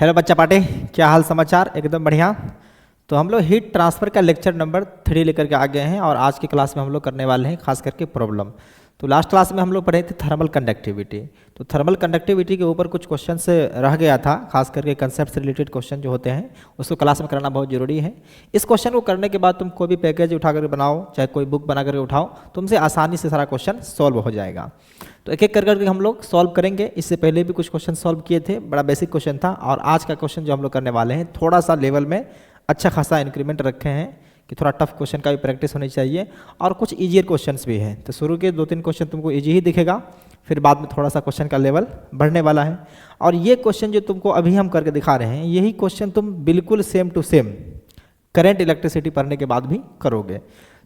Hello बच्चा पाटे, क्या हाल समाचार? एकदम बढ़िया। तो हम लोग हीट ट्रांसफ़र का लेक्चर नंबर 3 लेकर के आ गए हैं और आज की क्लास में हम लोग करने वाले हैं खास करके प्रॉब्लम। तो लास्ट क्लास में हम लोग पढ़े थे थर्मल कंडक्टिविटी। तो थर्मल कंडक्टिविटी के ऊपर कुछ क्वेश्चन से रह गया था, खास करके कंसेप्ट से रिलेटेड क्वेश्चन जो होते हैं उसको क्लास में करना बहुत ज़रूरी है। इस क्वेश्चन को करने के बाद तुम कोई भी पैकेज उठा करके बनाओ, चाहे कोई बुक बना करके उठाओ, तुमसे आसानी से सारा क्वेश्चन सॉल्व हो जाएगा। तो एक एक कर करके हम लोग सॉल्व करेंगे। इससे पहले भी कुछ क्वेश्चन सॉल्व किए थे, बड़ा बेसिक क्वेश्चन था। और आज का क्वेश्चन जो हम लोग करने वाले हैं थोड़ा सा लेवल में अच्छा खासा इंक्रीमेंट रखे हैं कि थोड़ा टफ क्वेश्चन का भी प्रैक्टिस होनी चाहिए और कुछ ईजियर क्वेश्चंस भी हैं। तो शुरू के 2-3 क्वेश्चन तुमको ईजी ही दिखेगा, फिर बाद में थोड़ा सा क्वेश्चन का लेवल बढ़ने वाला है। और ये क्वेश्चन जो तुमको अभी हम करके दिखा रहे हैं, यही क्वेश्चन तुम बिल्कुल same to same current electricity पढ़ने के बाद भी करोगे।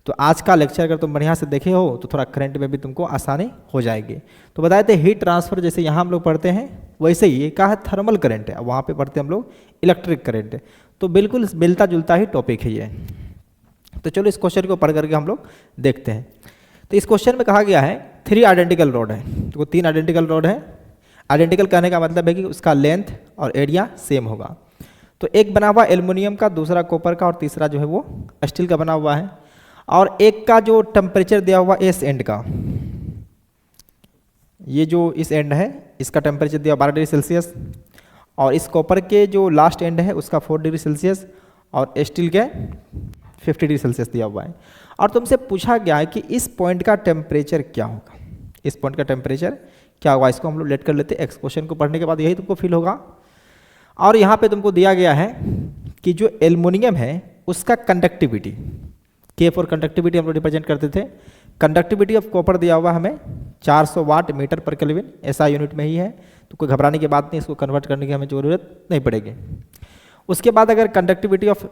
तो आज का लेक्चर अगर तुम बढ़िया से देखे हो तो थोड़ा करंट में भी तुमको आसानी हो जाएगी। तो बताए थे हीट ट्रांसफ़र जैसे यहाँ हम लोग पढ़ते हैं वैसे ही ये क्या है, थर्मल करंट है, वहाँ पे पढ़ते हैं हम लोग इलेक्ट्रिक करंट है। तो बिल्कुल मिलता जुलता ही टॉपिक है ये। तो चलो इस क्वेश्चन को पढ़ करके हम लोग देखते हैं। तो इस क्वेश्चन में कहा गया है 3 आइडेंटिकल रॉड है। तो 3 आइडेंटिकल रॉड है। आइडेंटिकल कहने का मतलब है कि उसका लेंथ और एरिया सेम होगा। तो एक बना हुआ एल्युमिनियम का, दूसरा कॉपर का और तीसरा जो है वो स्टील का बना हुआ है। और एक का जो टेम्परेचर दिया हुआ इस एंड का, ये जो इस एंड है इसका टेम्परेचर दिया 12 डिग्री सेल्सियस, और इस कॉपर के जो लास्ट एंड है उसका 4 डिग्री सेल्सियस, और स्टील के 50 डिग्री सेल्सियस दिया हुआ है। और तुमसे पूछा गया है कि इस पॉइंट का टेम्परेचर क्या होगा। इस पॉइंट का टेम्परेचर क्या होगा, इसको हम लोग लेट कर लेते हैं। एक्स क्वेश्चन को पढ़ने के बाद यही तुमको फील होगा। और यहाँ पे तुमको दिया गया है कि जो एल्युमिनियम है उसका कंडक्टिविटी, के फॉर कंडक्टिविटी हम लोग रिप्रेजेंट करते थे। कंडक्टिविटी ऑफ कॉपर दिया हुआ हमें 400 वाट मीटर पर केल्विन, ऐसा यूनिट में ही है। तो कोई घबराने की बात नहीं, इसको कन्वर्ट करने की हमें ज़रूरत नहीं पड़ेगी। उसके बाद अगर कंडक्टिविटी ऑफ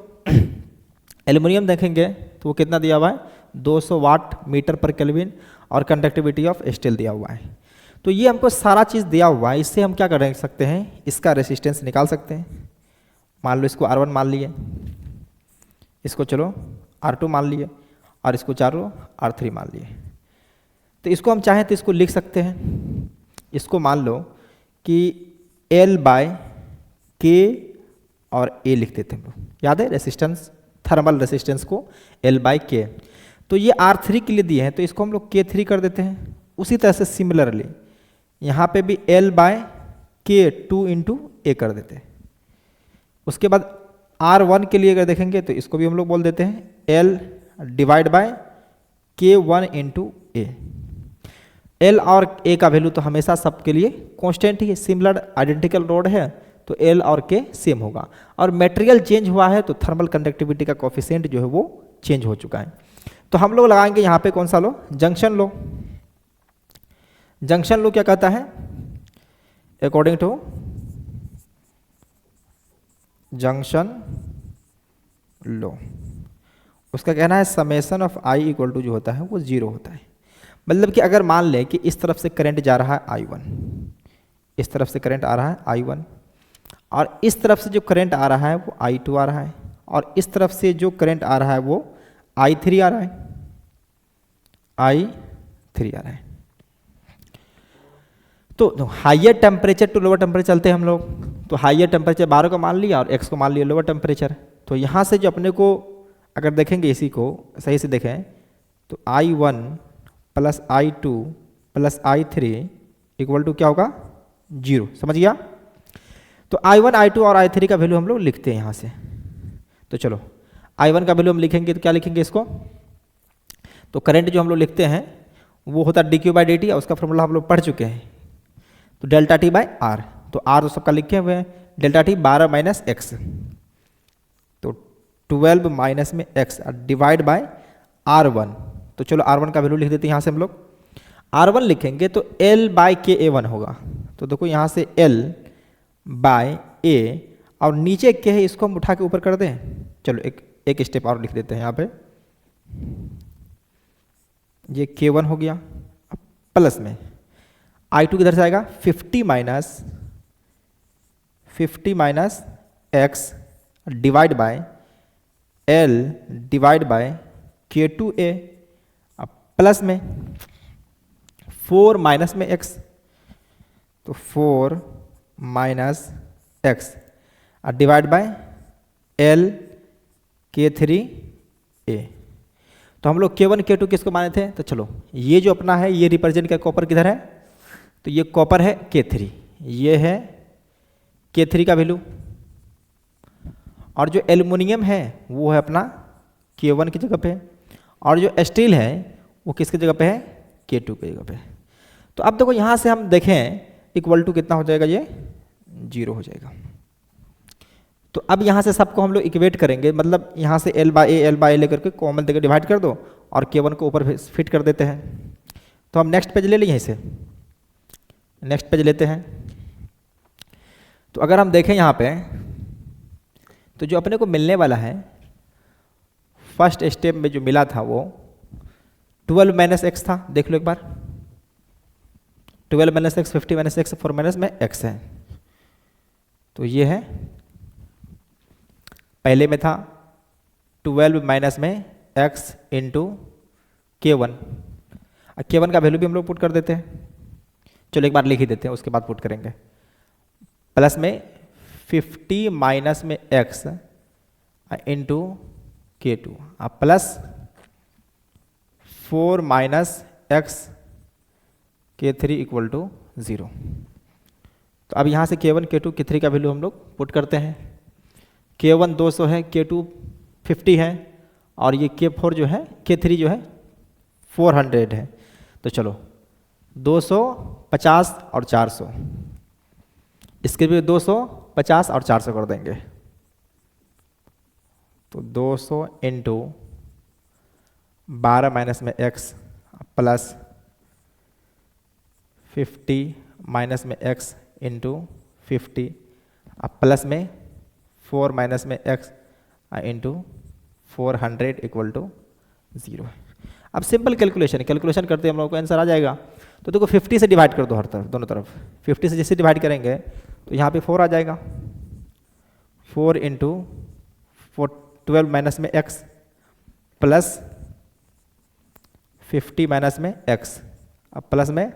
एल्युमिनियम देखेंगे तो वो कितना दिया हुआ है, 200 वाट मीटर पर केल्विन, और कंडक्टिविटी ऑफ स्टील दिया हुआ है। तो ये हमको सारा चीज़ दिया हुआ है, इससे हम क्या कर सकते हैं, इसका रेसिस्टेंस निकाल सकते हैं। मान लो इसको R1 मान लिए, इसको चलो R2 मान लिए, और इसको चारों R3 मान लिए। तो इसको हम चाहें तो इसको लिख सकते हैं। इसको मान लो कि L/K और A लिख देते हैं हम लोग, याद है रेसिस्टेंस, थर्मल रेसिस्टेंस को L/K। तो ये R3 के लिए दिए हैं तो इसको हम लोग K3 कर देते हैं। उसी तरह से सिमिलरली यहाँ पे भी L/K 2 × A कर देते हैं। उसके बाद R1 के लिए अगर देखेंगे तो इसको भी हम लोग बोल देते हैं L/K1 × A। L और A का वैल्यू तो हमेशा सबके लिए कांस्टेंट ही है, सिमिलर आइडेंटिकल रॉड है तो L और K सेम होगा। और मटेरियल चेंज हुआ है तो थर्मल कंडक्टिविटी का कोफिशिएंट जो है वो चेंज हो चुका है। तो हम लोग लगाएंगे यहाँ पे कौन सा लो, जंक्शन लो। जंक्शन लो क्या कहता है, अकॉर्डिंग टू जंक्शन लो, उसका कहना है समेशन ऑफ I = जो होता है वो 0 होता है। मतलब कि अगर मान लें कि इस तरफ से करंट जा रहा है I1, इस तरफ से करंट आ रहा है I1, और इस तरफ से जो करंट आ रहा है वो I2 आ रहा है, और इस तरफ से जो करंट आ रहा है वो I3 आ रहा है, I3 आ रहा है। तो higher temperature to lower temperature चलते हैं हम लोग। तो हाइयर टेम्परेचर 12 को मान लिया और x को मान लिया लोअर टेम्परेचर। तो यहाँ से जो अपने को अगर देखेंगे, इसी को सही से देखें तो I1 + I2 + I3 = क्या होगा, 0। समझ गया। तो I1, I2 और I3 का वैल्यू हम लोग लिखते हैं यहाँ से। तो चलो I1 का वैल्यू हम लिखेंगे तो क्या लिखेंगे इसको, तो करंट जो हम लोग लिखते हैं वो होता है dQ/dt, और उसका फॉर्मूला हम लोग पढ़ चुके हैं। तो ΔT/R, तो R तो सबका लिखे हुए हैं, ΔT 12 - x, तो 12 माइनस में x डिवाइड बाय R1। तो चलो R1 का वैल्यू लिख देते हैं यहाँ से हम लोग। R1 लिखेंगे तो L/KA1 होगा। तो देखो यहाँ से L/A और नीचे K है, इसको हम उठा के ऊपर कर दें। चलो एक स्टेप और लिख देते हैं यहाँ पे, ये K1 हो गया। अब प्लस में I2 किधर से आएगा, 50 minus x divide by L divide bye K2A, अब प्लस में 4 माइनस में x, तो 4 - x और divide bye L K3 A। तो हम लोग K1 K2 किसको माने थे? तो चलो ये जो अपना है ये रिप्रेजेंट क्या कॉपर किधर है? तो ये कॉपर है K3, ये है K3 का वैल्यू, और जो एल्युमिनियम है वो है अपना K1 की जगह पे, और जो स्टील है वो किसकी जगह पे है? K2 की जगह पे। तो अब देखो यहाँ से हम देखें इक्वल टू कितना हो जाएगा, ये 0 हो जाएगा। तो अब यहाँ से सबको हम लोग इक्वेट करेंगे, मतलब यहाँ से L बाई ए लेकर के कॉमन देकर डिवाइड कर दो और K1 को ऊपर फिट कर देते हैं। तो हम नेक्स्ट पेज ले लें, यहीं से नेक्स्ट पेज लेते हैं। तो अगर हम देखें यहाँ पे तो जो अपने को मिलने वाला है फर्स्ट स्टेप में जो मिला था वो 12 माइनस एक्स था, देख लो एक बार। 12 minus x 50 minus x 4 minus में एक्स है, तो ये है पहले में था 12 माइनस में एक्स इंटू K1। K1 का वैल्यू भी हम लोग पुट कर देते हैं, चलो एक बार लिख ही देते हैं उसके बाद पुट करेंगे। प्लस में 50 माइनस में X into K2 plus 4 minus X K3 equal to 0। तो अब यहाँ से K1 K2 K3 का वैल्यू हम लोग पुट करते हैं। K1 200 है, K2 50 है, और ये K4 जो है K3 जो है 400 है। तो चलो 250 और 400, इसके भी 250 और 400 कर देंगे। तो 200 इंटू 12 माइनस में एक्स प्लस 50 माइनस में एक्स इंटू 50 प्लस में 4 माइनस में एक्स इंटू 400 इक्वल टू 0। अब सिंपल कैलकुलेशन करते हम लोगों को आंसर आ जाएगा। तो देखो 50 से डिवाइड कर दो हर तरफ, दोनों तरफ 50 से जैसे डिवाइड करेंगे तो यहाँ पे 4 आ जाएगा। 4 इंटू 12 माइनस में एक्स प्लस 50 माइनस में एक्स, अब प्लस में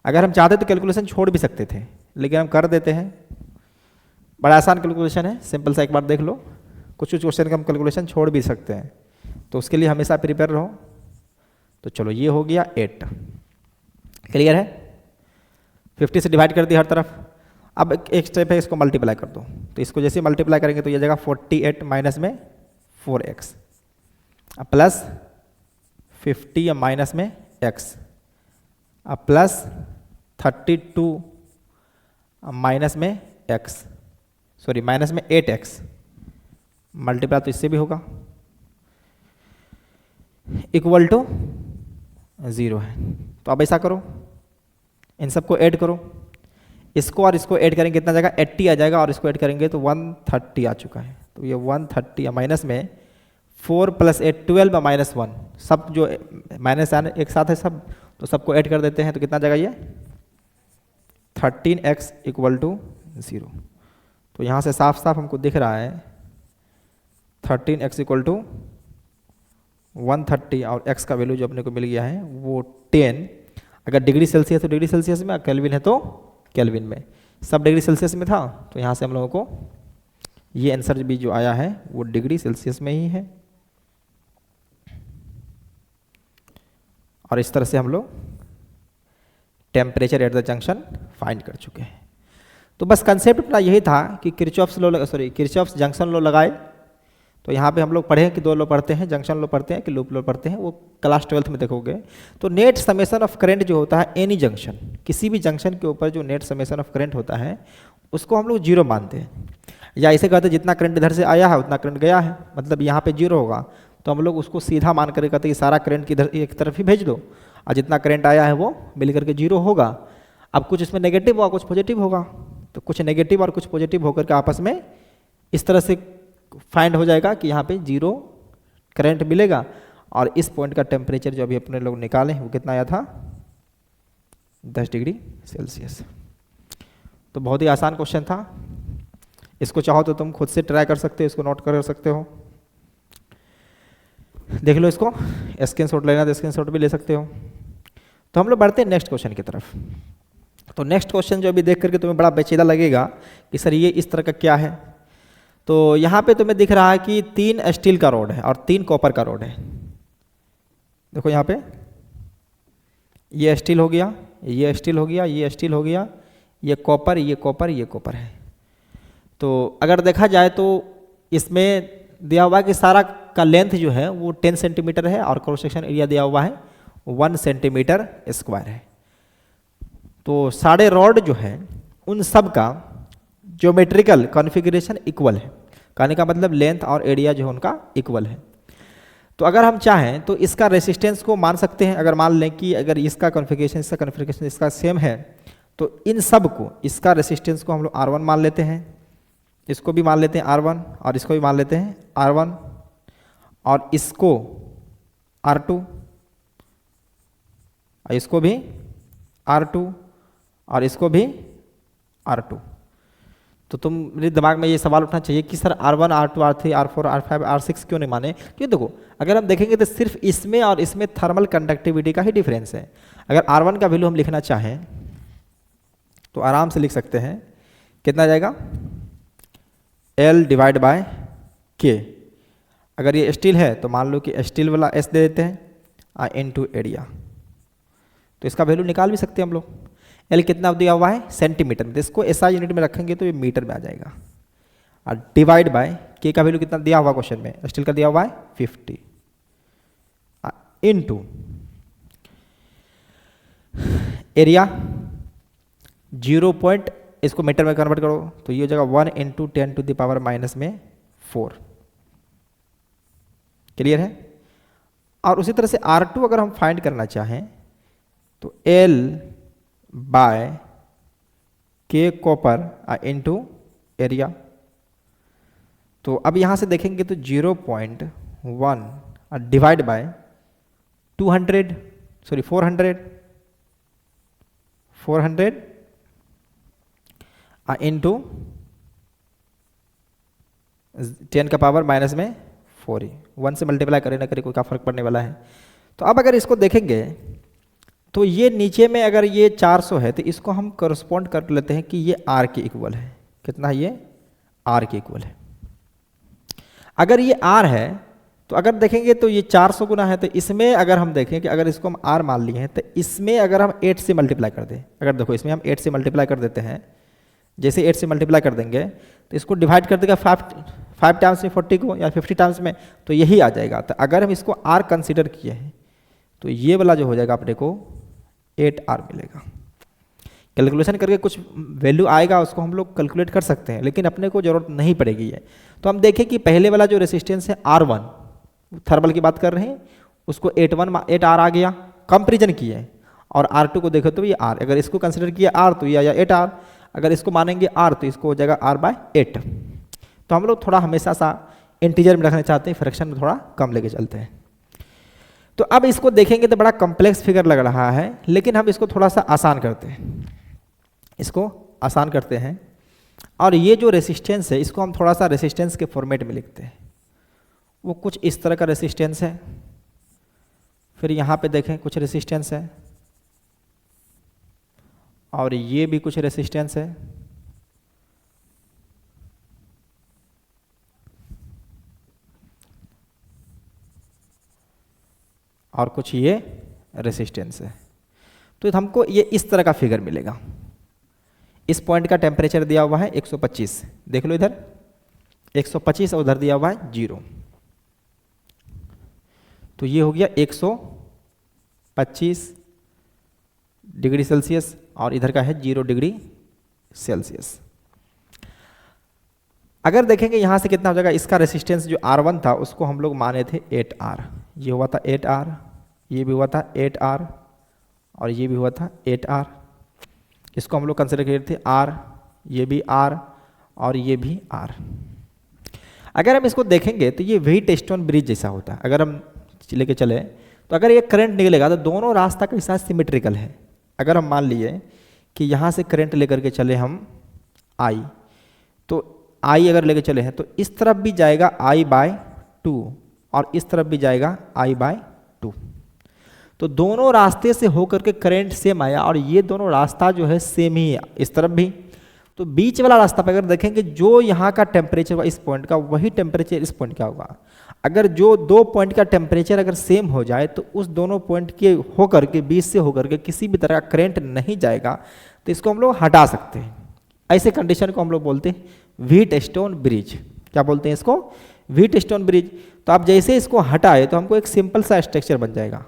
अगर हम चाहते तो कैलकुलेशन छोड़ भी सकते थे, लेकिन हम कर देते हैं। बड़ा आसान कैलकुलेशन है, सिंपल सा एक बार देख लो। कुछ क्वेश्चन का हम कैलकुलेशन छोड़ भी सकते हैं, तो उसके लिए हमेशा प्रिपेयर रहो। तो चलो ये हो गया 8, क्लियर है। 50 से डिवाइड कर दिया हर तरफ। अब एक स्टेप है, इसको मल्टीप्लाई कर दो। तो इसको जैसे मल्टीप्लाई करेंगे तो ये जगह 48 माइनस में 4x प्लस 50 माइनस में x प्लस 32 माइनस में x, सॉरी माइनस में 8x, मल्टीप्लाई तो इससे भी होगा, इक्वल टू 0 है। तो अब ऐसा करो, इन सबको ऐड करो, इसको और इसको ऐड करेंगे कितना जाएगा 80 आ जाएगा, और इसको ऐड करेंगे तो 130 आ चुका है। तो ये 130 माइनस में 4 प्लस 8 12 माइनस 1, सब जो माइनस आने एक साथ है सब, तो सबको ऐड कर देते हैं। तो कितना जाएगा ये 13x इक्वल टू 0। तो यहाँ से साफ साफ हमको दिख रहा है 13x इक्वल टू 130, और x का वैल्यू जो अपने को मिल गया है वो 10। अगर डिग्री सेल्सियस तो डिग्री सेल्सियस में, केल्विन है तो केल्विन में, सब डिग्री सेल्सियस में था। तो यहाँ से हम लोगों को ये आंसर भी जो आया है वो डिग्री सेल्सियस में ही है। और इस तरह से हम लोग temperature at the junction find कर चुके हैं। तो बस कंसेप्ट अपना यही था कि किरचॉफ्स जंक्शन लॉ लगाए। तो यहाँ पे हम लोग पढ़े कि 2 लॉ पढ़ते हैं, जंक्शन लॉ पढ़ते हैं कि लूप लॉ पढ़ते हैं, वो क्लास 12th में देखोगे। तो नेट समेशन ऑफ करंट जो होता है एनी जंक्शन, किसी भी जंक्शन के ऊपर जो नेट समेशन ऑफ करंट होता है उसको हम लोग 0 मानते हैं, या ऐसे कहते हैं जितना करंट इधर से आया है उतना करंट गया है, मतलब यहाँ पे 0 होगा। तो हम लोग उसको सीधा मान कर कहते हैं कि सारा करंट की इधर एक तरफ ही भेज दो, और जितना करंट आया है वो मिल करके 0 होगा। अब कुछ इसमें नेगेटिव होगा, कुछ पॉजिटिव होगा, तो कुछ नेगेटिव और कुछ पॉजिटिव होकर के आपस में इस तरह से फाइंड हो जाएगा कि यहाँ पे 0 करंट मिलेगा। और इस पॉइंट का टेम्परेचर जो अभी अपने लोग निकाले वो कितना आया था 10 डिग्री सेल्सियस। तो बहुत ही आसान क्वेश्चन था, इसको चाहो तो तुम खुद से ट्राई कर सकते हो, इसको नोट कर सकते हो, देख लो। इसको स्क्रीनशॉट लेना तो स्क्रीनशॉट भी ले सकते हो। तो हम लोग बढ़ते हैं नेक्स्ट क्वेश्चन की तरफ। तो नेक्स्ट क्वेश्चन जो अभी देख करके तुम्हें बड़ा पेचीदा लगेगा कि सर ये इस तरह का क्या है, तो यहाँ पे तुम्हें दिख रहा है कि 3 स्टील का रोड है और 3 कॉपर का रोड है। देखो यहाँ पे ये स्टील हो गया, ये स्टील हो गया, ये स्टील हो गया, ये कॉपर, ये कॉपर, ये कॉपर है। तो अगर देखा जाए तो इसमें दिया हुआ है कि सारा का लेंथ जो है वो 10 सेंटीमीटर है और क्रॉस सेक्शन एरिया दिया हुआ है 1 सेंटीमीटर स्क्वायर है। तो सारे रॉड जो है उन सब का ज्योमेट्रिकल कॉन्फ़िगरेशन इक्वल है, कहने का मतलब लेंथ और एरिया जो है उनका इक्वल है। तो अगर हम चाहें तो इसका रेसिस्टेंस को मान सकते हैं। अगर मान लें कि अगर इसका कॉन्फ़िगरेशन इसका सेम है तो इन सब को, इसका रेसिस्टेंस को हम लोग R1 मान लेते हैं, इसको भी मान लेते हैं R1 और इसको भी मान लेते हैं R1 और इसको R2 और इसको भी R2 और इसको भी R2। तो तुम मेरे दिमाग में ये सवाल उठना चाहिए कि sir R1, R2, R3, R4, R5, R6 क्यों नहीं माने? क्यों, देखो अगर हम देखेंगे तो सिर्फ इसमें और इसमें थर्मल कंडक्टिविटी का ही डिफरेंस है। अगर R1 का वैल्यू हम लिखना चाहें तो आराम से लिख सकते हैं, कितना जाएगा L डिवाइड बाय K। अगर ये स्टील है तो मान लो कि स्टील वाला S दे देते हैं इनटू एरिया, तो इसका वैल्यू निकाल भी सकते हैं हम लोग। L कितना दिया हुआ है सेंटीमीटर में, तो इसको SI यूनिट में रखेंगे तो ये मीटर में आ जाएगा। और डिवाइड बाय K का वैल्यू कितना दिया हुआ क्वेश्चन में, स्टील का दिया हुआ है 50 इनटू एरिया 0. इसको मीटर में कन्वर्ट करो तो ये हो जाएगा 1 into 10 to the power minus में 4। क्लियर है? और उसी तरह से R2 अगर हम फाइंड करना चाहें तो L by K copper into area. तो अब यहाँ से देखेंगे तो 0.1 और डिवाइड बाय 400 इंटू 10 का पावर माइनस में 4 ही, 1 से मल्टीप्लाई करे ना करे कोई का फर्क पड़ने वाला है। तो अब अगर इसको देखेंगे तो ये नीचे में अगर ये 400 है तो इसको हम करस्पॉन्ड कर लेते हैं कि ये R के इक्वल है। कितना है ये? R के इक्वल है। अगर ये R है तो अगर देखेंगे तो ये 400 गुना है, तो इसमें अगर हम देखें कि अगर इसको हम R मान लिए हैं तो इसमें अगर हम 8 से मल्टीप्लाई कर दें, अगर देखो इसमें हम 8 से मल्टीप्लाई कर देते हैं, जैसे 8 से मल्टीप्लाई कर देंगे तो इसको डिवाइड कर देगा 5 टाइम्स में 40 को या 50 टाइम्स में, तो यही आ जाएगा। तो अगर हम इसको R कंसिडर किए हैं तो ये वाला जो हो जाएगा अपने को 8R मिलेगा। कैलकुलेशन करके कुछ वैल्यू आएगा उसको हम लोग कैलकुलेट कर सकते हैं, लेकिन अपने को ज़रूरत नहीं पड़ेगी है। तो हम देखें कि पहले वाला जो रेसिस्टेंस है R1, थर्मल की बात कर रहे हैं, उसको 8R आ गया, कंपेरिजन किए, और R2 को देखो तो ये R, अगर इसको कंसिडर किया R तो ये आया 8R, अगर इसको मानेंगे R तो इसको हो जाएगा R/8। तो हम लोग थोड़ा हमेशा सा इंटीजर में रखना चाहते हैं, फ्रैक्शन में थोड़ा कम लेके चलते हैं। तो अब इसको देखेंगे तो बड़ा कॉम्प्लेक्स फिगर लग रहा है, लेकिन हम इसको थोड़ा सा आसान करते हैं, इसको आसान करते हैं। और ये जो रेसिस्टेंस है इसको हम थोड़ा सा रेसिस्टेंस के फॉर्मेट में लिखते हैं। वो कुछ इस तरह का रेसिस्टेंस है, फिर यहाँ पे देखें कुछ रेसिस्टेंस है, और ये भी कुछ रेसिस्टेंस है, और कुछ ये रेसिस्टेंस है। तो हमको ये इस तरह का फिगर मिलेगा। इस पॉइंट का टेम्परेचर दिया हुआ है 125, देख लो इधर 125 और उधर दिया हुआ है 0, तो ये हो गया 125 डिग्री सेल्सियस और इधर का है 0 डिग्री सेल्सियस। अगर देखेंगे यहाँ से कितना हो जाएगा, इसका रेसिस्टेंस जो R1 था उसको हम लोग माने थे 8R, ये हुआ था 8R, ये भी हुआ था 8R, और ये भी हुआ था 8R। इसको हम लोग कंसिडर किए थे R, ये भी R और ये भी R। अगर हम इसको देखेंगे तो ये व्हीटस्टोन ब्रिज जैसा होता है। अगर हम लेके चले तो अगर ये करंट निकलेगा तो दोनों रास्ता के साथ सिमेट्रिकल है। अगर हम मान लिए कि यहाँ से करंट लेकर के चले हम I, तो I अगर लेके चले हैं तो इस तरफ भी जाएगा I/2 और इस तरफ भी जाएगा I/2, तो दोनों रास्ते से होकर के करंट सेम आया, और ये दोनों रास्ता जो है सेम ही है इस तरफ भी, तो बीच वाला रास्ता पर अगर देखेंगे जो यहाँ का टेम्परेचर होगा इस पॉइंट का, वही टेम्परेचर इस पॉइंट का होगा। अगर जो दो पॉइंट का टेम्परेचर अगर सेम हो जाए तो उस दोनों पॉइंट के होकर के बीच से होकर के किसी भी तरह का करंट नहीं जाएगा, तो इसको हम लोग हटा सकते हैं। ऐसे कंडीशन को हम लोग बोलते हैं व्हीटस्टोन ब्रिज। क्या बोलते हैं इसको? Wheatstone bridge. तो आप जैसे इसको हटाए तो हमको एक सिंपल सा स्ट्रक्चर बन जाएगा।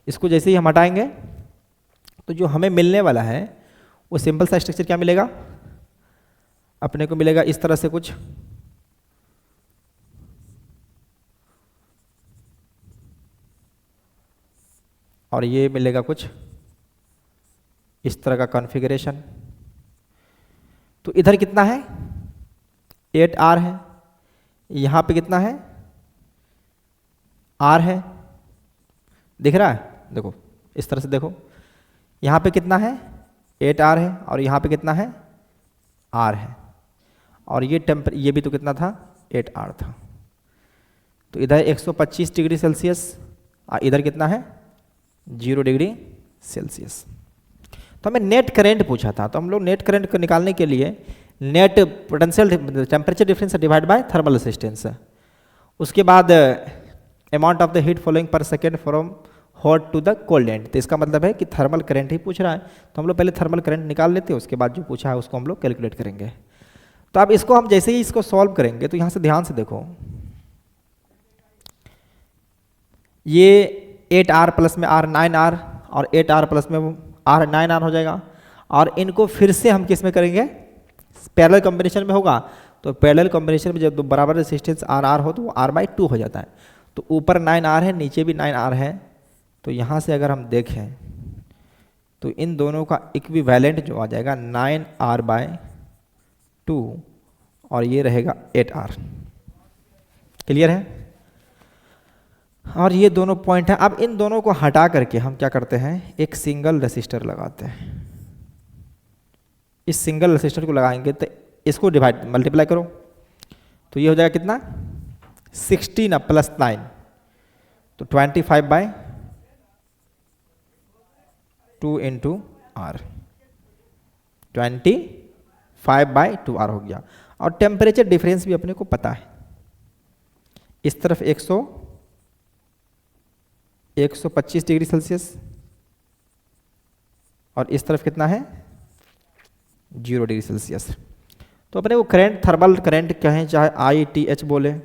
इसको जैसे ही हम हटाएंगे तो जो हमें मिलने वाला है वो सिंपल सा स्ट्रक्चर क्या मिलेगा? अपने को मिलेगा इस तरह से कुछ, और ये मिलेगा कुछ इस तरह का कॉन्फ़िगरेशन। तो इधर कितना है? 8R है। यहाँ पे कितना है? R है। दिख रहा है? देखो इस तरह से देखो, यहाँ पे कितना है? 8R है, और यहाँ पे कितना है? R है। और ये भी तो कितना था? 8R था। तो इधर 125 डिग्री सेल्सियस, इधर कितना है? 0 डिग्री सेल्सियस। तो हमें नेट करंट पूछा था, तो हम लोग नेट करंट को निकालने के लिए net potential temperature difference divide by thermal resistance, उसके बाद amount of the heat following per second from hot to the cold end. तो इसका मतलब है कि थर्मल करंट ही पूछ रहा है, तो हम लोग पहले थर्मल करंट निकाल लेते हैं, उसके बाद जो पूछा है उसको हम लोग कैलकुलेट करेंगे। तो अब इसको हम जैसे ही इसको सॉल्व करेंगे तो यहाँ से ध्यान से देखो, ये 8R प्लस में R 9R और 8R प्लस में R 9R हो जाएगा, और इनको फिर से हम किस में करेंगे? पैरेलल कॉम्बिनेशन में होगा। तो पैरेलल कॉम्बिनेशन में जब दो बराबर रेजिस्टेंस R हो तो वो R/2 हो जाता है। तो ऊपर 9R है, नीचे भी 9R है। तो यहाँ से अगर हम देखें तो इन दोनों का इक्विवेलेंट जो आ जाएगा 9R/2, और ये रहेगा 8R। क्लियर है? और ये दोनों पॉइंट हैं। अब इन दोनों को हटा करके हम क्या करते हैं? एक सिंगल रेसिस्टर लगाते हैं। इस सिंगल रेसिस्टर को लगाएंगे तो इसको डिवाइड मल्टीप्लाई करो, तो ये हो जाएगा कितना? 16 प्लस 9, तो 25/2 इंटू R, 25/2R हो गया। और टेम्परेचर डिफरेंस भी अपने को पता है, इस तरफ 125 डिग्री सेल्सियस, और इस तरफ कितना है? 0 डिग्री सेल्सियस। तो अपने को करंट, थर्मल करंट कहें चाहे ITH बोले,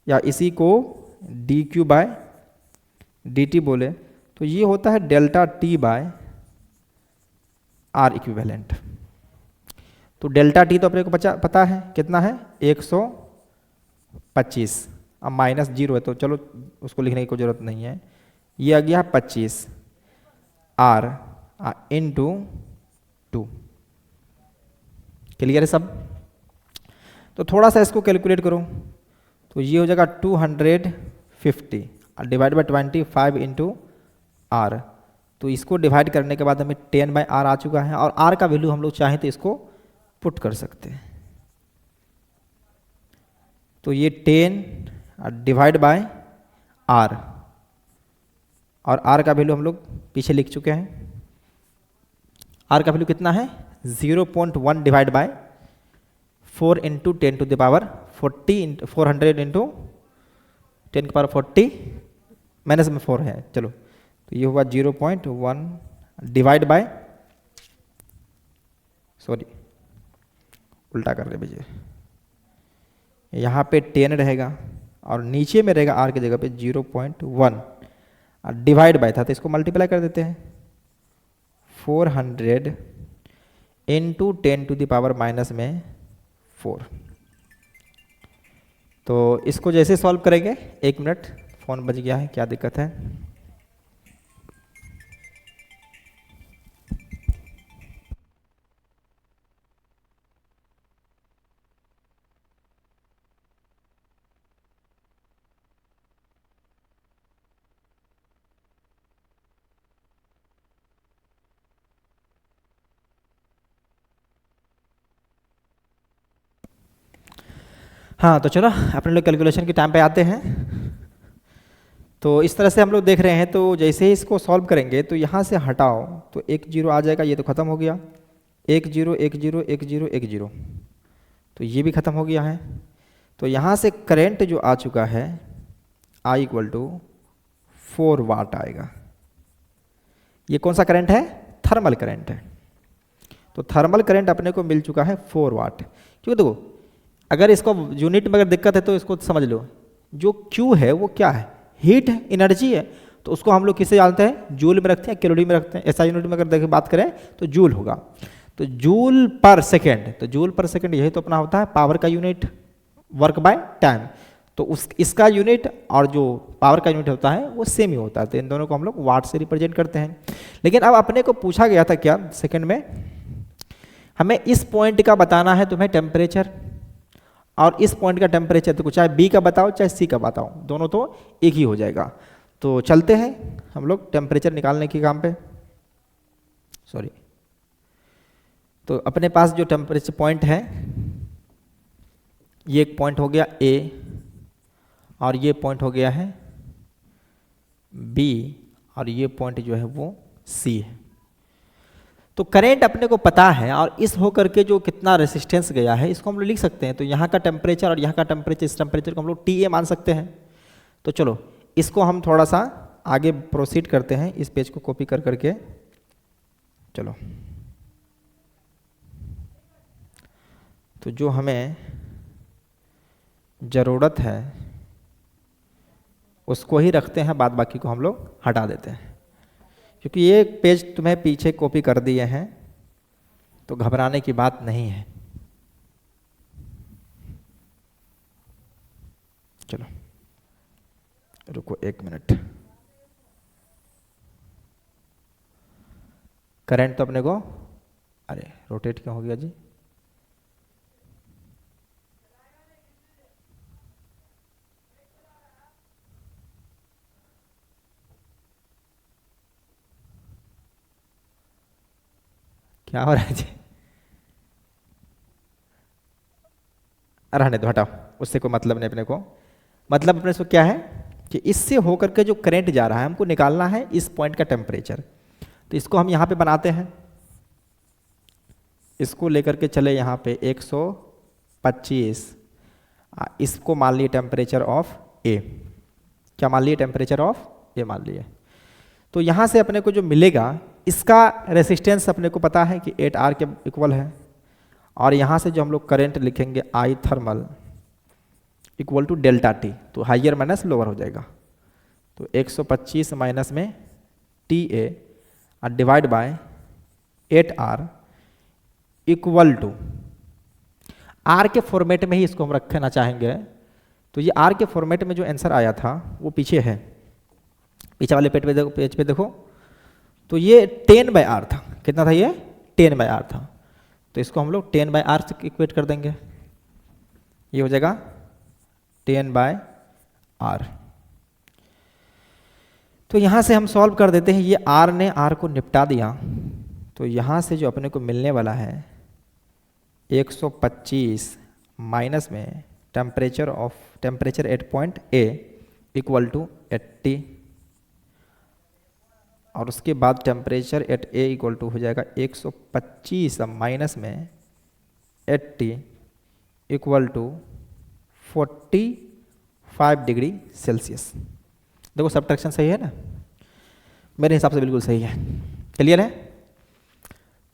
या इसी को dQ/dt बोले, तो ये होता है डेल्टा T/R इक्विवेलेंट। तो डेल्टा T तो अपने को पता है कितना है? 125। अब -0 है तो चलो उसको लिखने की कोई ज़रूरत नहीं है। ये आ गया 25 R इंटू 2। क्लियर है सब? तो थोड़ा सा इसको कैलकुलेट करो, तो ये हो जाएगा 250 डिवाइड बाई 25 इंटू R। तो इसको डिवाइड करने के बाद हमें 10/R आ चुका है, और R का वैल्यू हम लोग चाहें तो इसको पुट कर सकते हैं। तो ये 10 डिवाइड बाय R, और R का वैल्यू हम लोग पीछे लिख चुके हैं। R का वैल्यू कितना है? 0.1 divide by 4 into 10 to the power 40 400 into 10 की पावर 40 माइनस में 4 है। चलो तो ये होगा 0.1 डिवाइड बाय, सॉरी उल्टा कर रहे भैया, यहाँ पे 10 रहेगा और नीचे में रहेगा R की जगह पे 0.1, डिवाइड बाय था तो इसको मल्टीप्लाई कर देते हैं। 400 into 10 to the power minus में 4। तो इसको जैसे सॉल्व करेंगे, 1 मिनट, फ़ोन बज गया है, क्या दिक्कत है? हाँ तो चलो अपने लोग कैलकुलेशन के टाइम पे आते हैं। तो इस तरह से हम लोग देख रहे हैं, तो जैसे ही इसको सॉल्व करेंगे तो यहाँ से हटाओ तो 1 0 आ जाएगा, ये तो ख़त्म हो गया। 1 0 1 0 1 0 1 0, तो ये भी ख़त्म हो गया है। तो यहाँ से करंट जो आ चुका है I इक्वल टू 4 वाट आएगा। ये कौन सा करंट है? थर्मल करंट है। तो थर्मल करंट अपने को मिल चुका है 4 वाट। क्योंकि देखो अगर इसको यूनिट में अगर दिक्कत है तो इसको समझ लो, जो Q है वो क्या है? हीट है, एनर्जी है। तो उसको हम लोग किससे जानते हैं? जूल में रखते हैं, कैलोरी में रखते हैं। ऐसा यूनिट में अगर देखें बात करें तो जूल होगा। तो जूल पर सेकेंड, तो जूल पर सेकेंड यही तो अपना होता है पावर का यूनिट, वर्क बाय टाइम। तो इसका यूनिट और जो पावर का यूनिट होता है वो सेम ही होता है। तो इन दोनों को हम लोग वाट से रिप्रेजेंट करते हैं। लेकिन अब अपने को पूछा गया था क्या सेकंड में, हमें इस पॉइंट का बताना है तुम्हें टेम्परेचर, और इस पॉइंट का टेम्परेचर तो चाहे बी का बताओ चाहे सी का बताओ, दोनों तो एक ही हो जाएगा। तो चलते हैं हम लोग टेम्परेचर निकालने के काम पे। सॉरी, तो अपने पास जो टेम्परेचर पॉइंट है, ये एक पॉइंट हो गया ए, और ये पॉइंट हो गया है बी, और ये पॉइंट जो है वो सी है। तो करंट अपने को पता है, और इस होकर के जो कितना रेसिस्टेंस गया है इसको हम लोग लिख सकते हैं। तो यहाँ का टेम्परेचर और यहाँ का टेम्परेचर, इस टेम्परेचर को हम लोग TA मान सकते हैं। तो चलो इसको हम थोड़ा सा आगे प्रोसीड करते हैं, इस पेज को कॉपी कर करके। चलो, तो जो हमें ज़रूरत है उसको ही रखते हैं, बाद बाकी को हम लोग हटा देते हैं। क्योंकि ये पेज तुम्हें पीछे कॉपी कर दिए हैं तो घबराने की बात नहीं है। चलो रुको 1 मिनट। करंट तो अपने को, अरे रोटेट क्यों हो गया जी? क्या हो रहा है जी? रहने दो, हटाओ, उससे कोई मतलब नहीं अपने को। मतलब अपने को क्या है कि इससे होकर के जो करंट जा रहा है हमको निकालना है इस पॉइंट का टेम्परेचर। तो इसको हम यहाँ पे बनाते हैं, इसको लेकर के चले यहाँ पे 125, इसको मान लिए टेम्परेचर ऑफ ए। क्या मान लिए? टेम्परेचर ऑफ ए मान लिए। तो यहाँ से अपने को जो मिलेगा, इसका रेसिस्टेंस अपने को पता है कि 8R के इक्वल है, और यहाँ से जो हम लोग करंट लिखेंगे I thermal equal to delta T, तो हाइयर माइनस लोअर हो जाएगा। तो 125 माइनस में TA और divide by 8R equal to, R के फॉर्मेट में ही इसको हम रखना चाहेंगे। तो ये R के फॉर्मेट में जो आंसर आया था वो पीछे है, पीछे वाले पेज पे देखो। तो ये 10/R था। कितना था ये? 10/R था। तो इसको हम लोग 10/R से इक्वेट कर देंगे, ये हो जाएगा 10/R। तो यहाँ से हम सॉल्व कर देते हैं। ये R ने R को निपटा दिया, तो यहाँ से जो अपने को मिलने वाला है 125 माइनस में temperature at point A equal to 80, और उसके बाद temperature at A equal to हो जाएगा 125 माइनस में 80 इक्वल टू 45 डिग्री सेल्सियस। देखो सब्ट्रैक्शन सही है ना? मेरे हिसाब से बिल्कुल सही है। क्लियर है?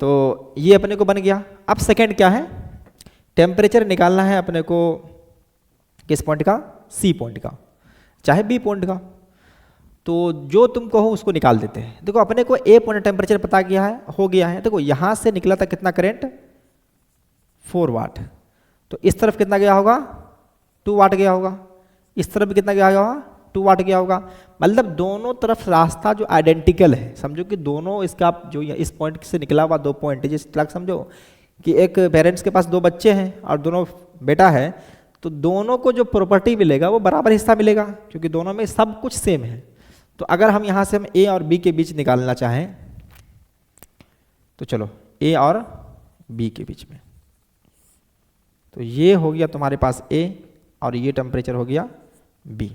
तो ये अपने को बन गया। अब सेकंड क्या है? टेम्परेचर निकालना है अपने को किस पॉइंट का? सी पॉइंट का, चाहे बी पॉइंट का। तो जो तुम कहो उसको निकाल देते हैं। देखो अपने को ए पॉइंट टेम्परेचर पता गया है, हो गया है। देखो यहाँ से निकला था कितना करंट? 4 वाट। तो इस तरफ कितना गया होगा? 2 वाट गया होगा। इस तरफ भी कितना गया होगा? 2 वाट गया होगा। मतलब दोनों तरफ रास्ता जो आइडेंटिकल है, समझो कि दोनों इसका जो इस पॉइंट से निकला हुआ 2 पॉइंट, जिस तरह समझो कि एक पेरेंट्स के पास 2 बच्चे हैं और दोनों बेटा है, तो दोनों को जो प्रॉपर्टी मिलेगा वो बराबर हिस्सा मिलेगा, क्योंकि दोनों में सब कुछ सेम है। तो अगर हम यहाँ से हम ए और बी के बीच निकालना चाहें तो चलो ए और बी के बीच में, तो ये हो गया तुम्हारे पास ए और ये टेम्परेचर हो गया बी।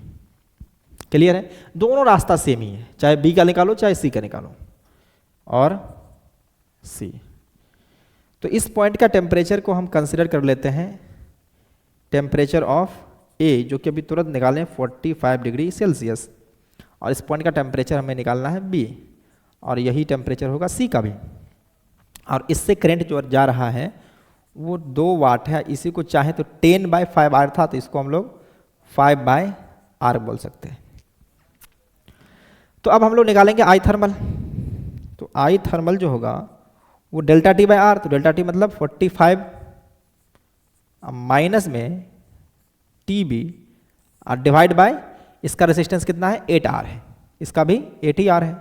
क्लियर है? दोनों रास्ता सेम ही है, चाहे बी का निकालो चाहे सी का निकालो, और सी। तो इस पॉइंट का टेम्परेचर को हम कंसिडर कर लेते हैं टेम्परेचर ऑफ ए, जो कि अभी तुरंत निकालें 45 डिग्री सेल्सियस, और इस पॉइंट का टेम्परेचर हमें निकालना है बी, और यही टेम्परेचर होगा सी का भी। और इससे करंट जो जा रहा है वो 2 वाट है। इसी को चाहे तो 10/5 था, तो इसको हम लोग 5/R बोल सकते हैं। तो अब हम लोग निकालेंगे आई थर्मल। तो आई थर्मल जो होगा वो डेल्टा T/R, तो डेल्टा टी मतलब 45 माइनस में TB और डिवाइड बाय इसका रेजिस्टेंस कितना है 8R है, इसका भी 8R है,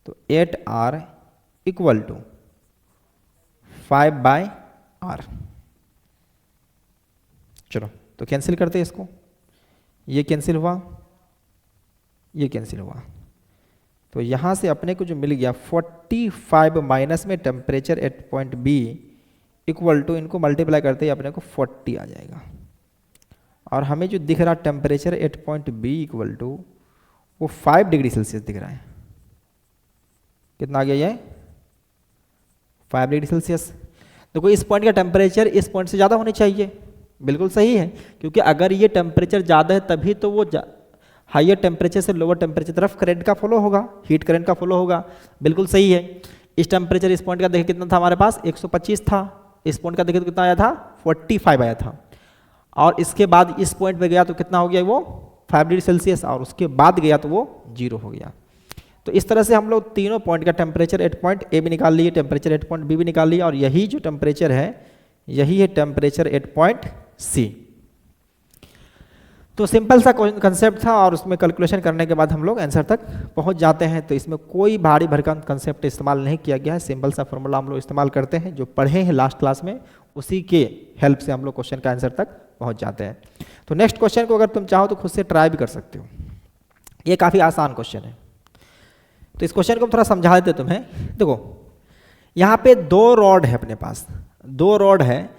तो 8R इक्वल टू 5/R। चलो तो कैंसिल करते हैं इसको, ये कैंसिल हुआ, ये कैंसिल हुआ, तो यहाँ से अपने को जो मिल गया 45 माइनस में temperature at point B equal to, इनको मल्टीप्लाई करते ही अपने को 40 आ जाएगा। और हमें जो दिख रहा temperature at point B equal to वो 5 डिग्री सेल्सियस दिख रहा है। कितना आ गया ये 5 डिग्री सेल्सियस। देखो इस पॉइंट का टेम्परेचर इस पॉइंट से ज़्यादा होनी चाहिए, बिल्कुल सही है, क्योंकि अगर ये टेम्परेचर ज़्यादा है तभी तो वो हाइयर टेम्परेचर से लोअर टेम्परेचर तरफ करंट का फ्लो होगा, हीट करंट का फ्लो होगा, बिल्कुल सही है। इस टेम्परेचर इस पॉइंट का देखिए कितना था हमारे पास 125 था, इस पॉइंट का देखिए तो कितना आया था 45 आया था, और इसके बाद इस पॉइंट पे गया तो कितना हो गया वो 5 डिग्री सेल्सियस, और उसके बाद गया तो वो 0 हो गया। तो इस तरह से हम लोग तीनों पॉइंट का टेम्परेचर एट पॉइंट ए भी निकाल लिए, टेम्परेचर एट पॉइंट बी भी निकाल लिया, और यही जो टेम्परेचर है यही है टेम्परेचर एट पॉइंट सी। तो सिंपल सा कंसेप्ट था, और उसमें कैलकुलेशन करने के बाद हम लोग आंसर तक पहुंच जाते हैं। तो इसमें कोई भारी भरकम कंसेप्ट इस्तेमाल नहीं किया गया है, सिंपल सा फॉर्मूला हम लोग इस्तेमाल करते हैं जो पढ़े हैं लास्ट क्लास में, उसी के हेल्प से हम लोग क्वेश्चन का आंसर तक पहुंच जाते हैं। तो नेक्स्ट क्वेश्चन को अगर तुम चाहो तो खुद से ट्राई भी कर सकते हो, ये काफ़ी आसान क्वेश्चन है। तो इस क्वेश्चन को हम थोड़ा समझा देते तुम्हें। देखो यहाँ पे 2 रॉड है अपने पास, 2 रॉड है,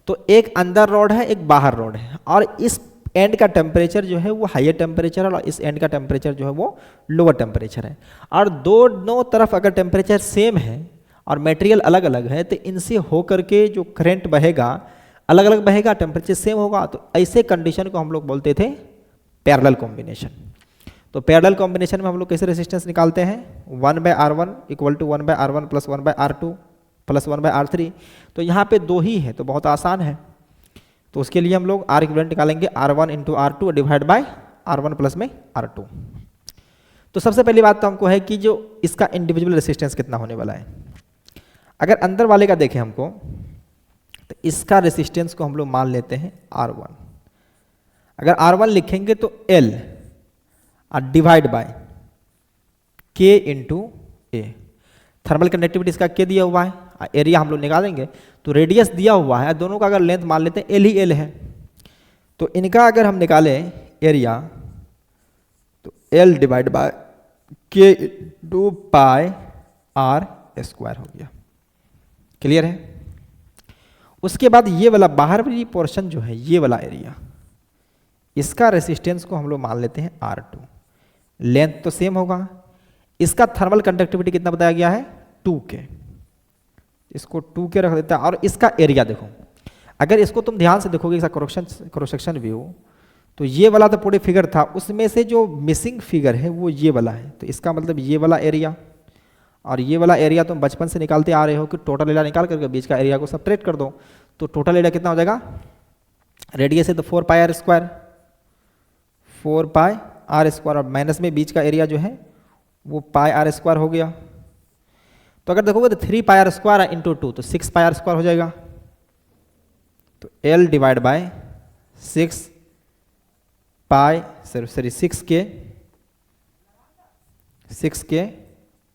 तो एक अंदर रॉड है एक बाहर रॉड है, और इस एंड का टेम्परेचर जो है वो हाइयर टेम्परेचर है और इस एंड का टेम्परेचर जो है वो लोअर टेम्परेचर है। और दोनों तरफ अगर टेम्परेचर सेम है और मटेरियल अलग अलग है तो इनसे होकर के जो करंट बहेगा अलग अलग बहेगा, टेम्परेचर सेम होगा। तो ऐसे कंडीशन को हम लोग बोलते थे पैरेलल कॉम्बिनेशन। तो पैरेलल कॉम्बिनेशन में हम लोग कैसे रेजिस्टेंस निकालते हैं 1/R1 equal to 1/R1 plus 1/R2 plus 1/R3। तो यहाँ पे 2 ही है तो बहुत आसान है। तो उसके लिए हम लोग आर इक्विवेलेंट निकालेंगे R1 into R2 divide by R1 plus में R2। तो सबसे पहली बात तो हमको है कि जो इसका इंडिविजुअल रेजिस्टेंस कितना होने वाला है। अगर अंदर वाले का देखें हमको तो इसका रेजिस्टेंस को हम लोग मान लेते हैं R1। अगर R1 लिखेंगे तो L और डिवाइड बाय K इंटू ए। थर्मल कंडक्टिविटी इसका K दिया हुआ है, एरिया हम लोग निकालेंगे तो रेडियस दिया हुआ है, दोनों का अगर लेंथ मान लेते हैं L ही L है, तो इनका अगर हम निकालें एरिया तो L divide bye K into pi R square हो गया। क्लियर है। उसके बाद ये वाला बाहर वाली पोर्शन जो है ये वाला एरिया, इसका रेसिस्टेंस को हम लोग मान लेते हैं R2। लेंथ तो सेम होगा, इसका थर्मल कंडक्टिविटी कितना बताया गया है 2K, इसको 2K रख देता है। और इसका एरिया देखो, अगर इसको तुम ध्यान से देखोगे इसका क्रॉस सेक्शन व्यू, तो ये वाला तो पूरे फिगर था, उसमें से जो मिसिंग फिगर है वो ये वाला है। तो इसका मतलब ये वाला एरिया और ये वाला एरिया तुम बचपन से निकालते आ रहे हो कि टोटल एरिया निकाल करके बीच का एरिया को सब्ट्रैक्ट कर दो, तो टोटल एरिया कितना हो जाएगा, रेडियस है तो 4πr स्क्वायर, 4πr स्क्वायर, और माइनस में बीच का एरिया जो है वो πr स्क्वायर हो गया। तो अगर देखोगे तो 3πr स्क्वायर इंटू 2 तो 6πr स्क्वायर हो जाएगा। तो L डिवाइड बाय 6K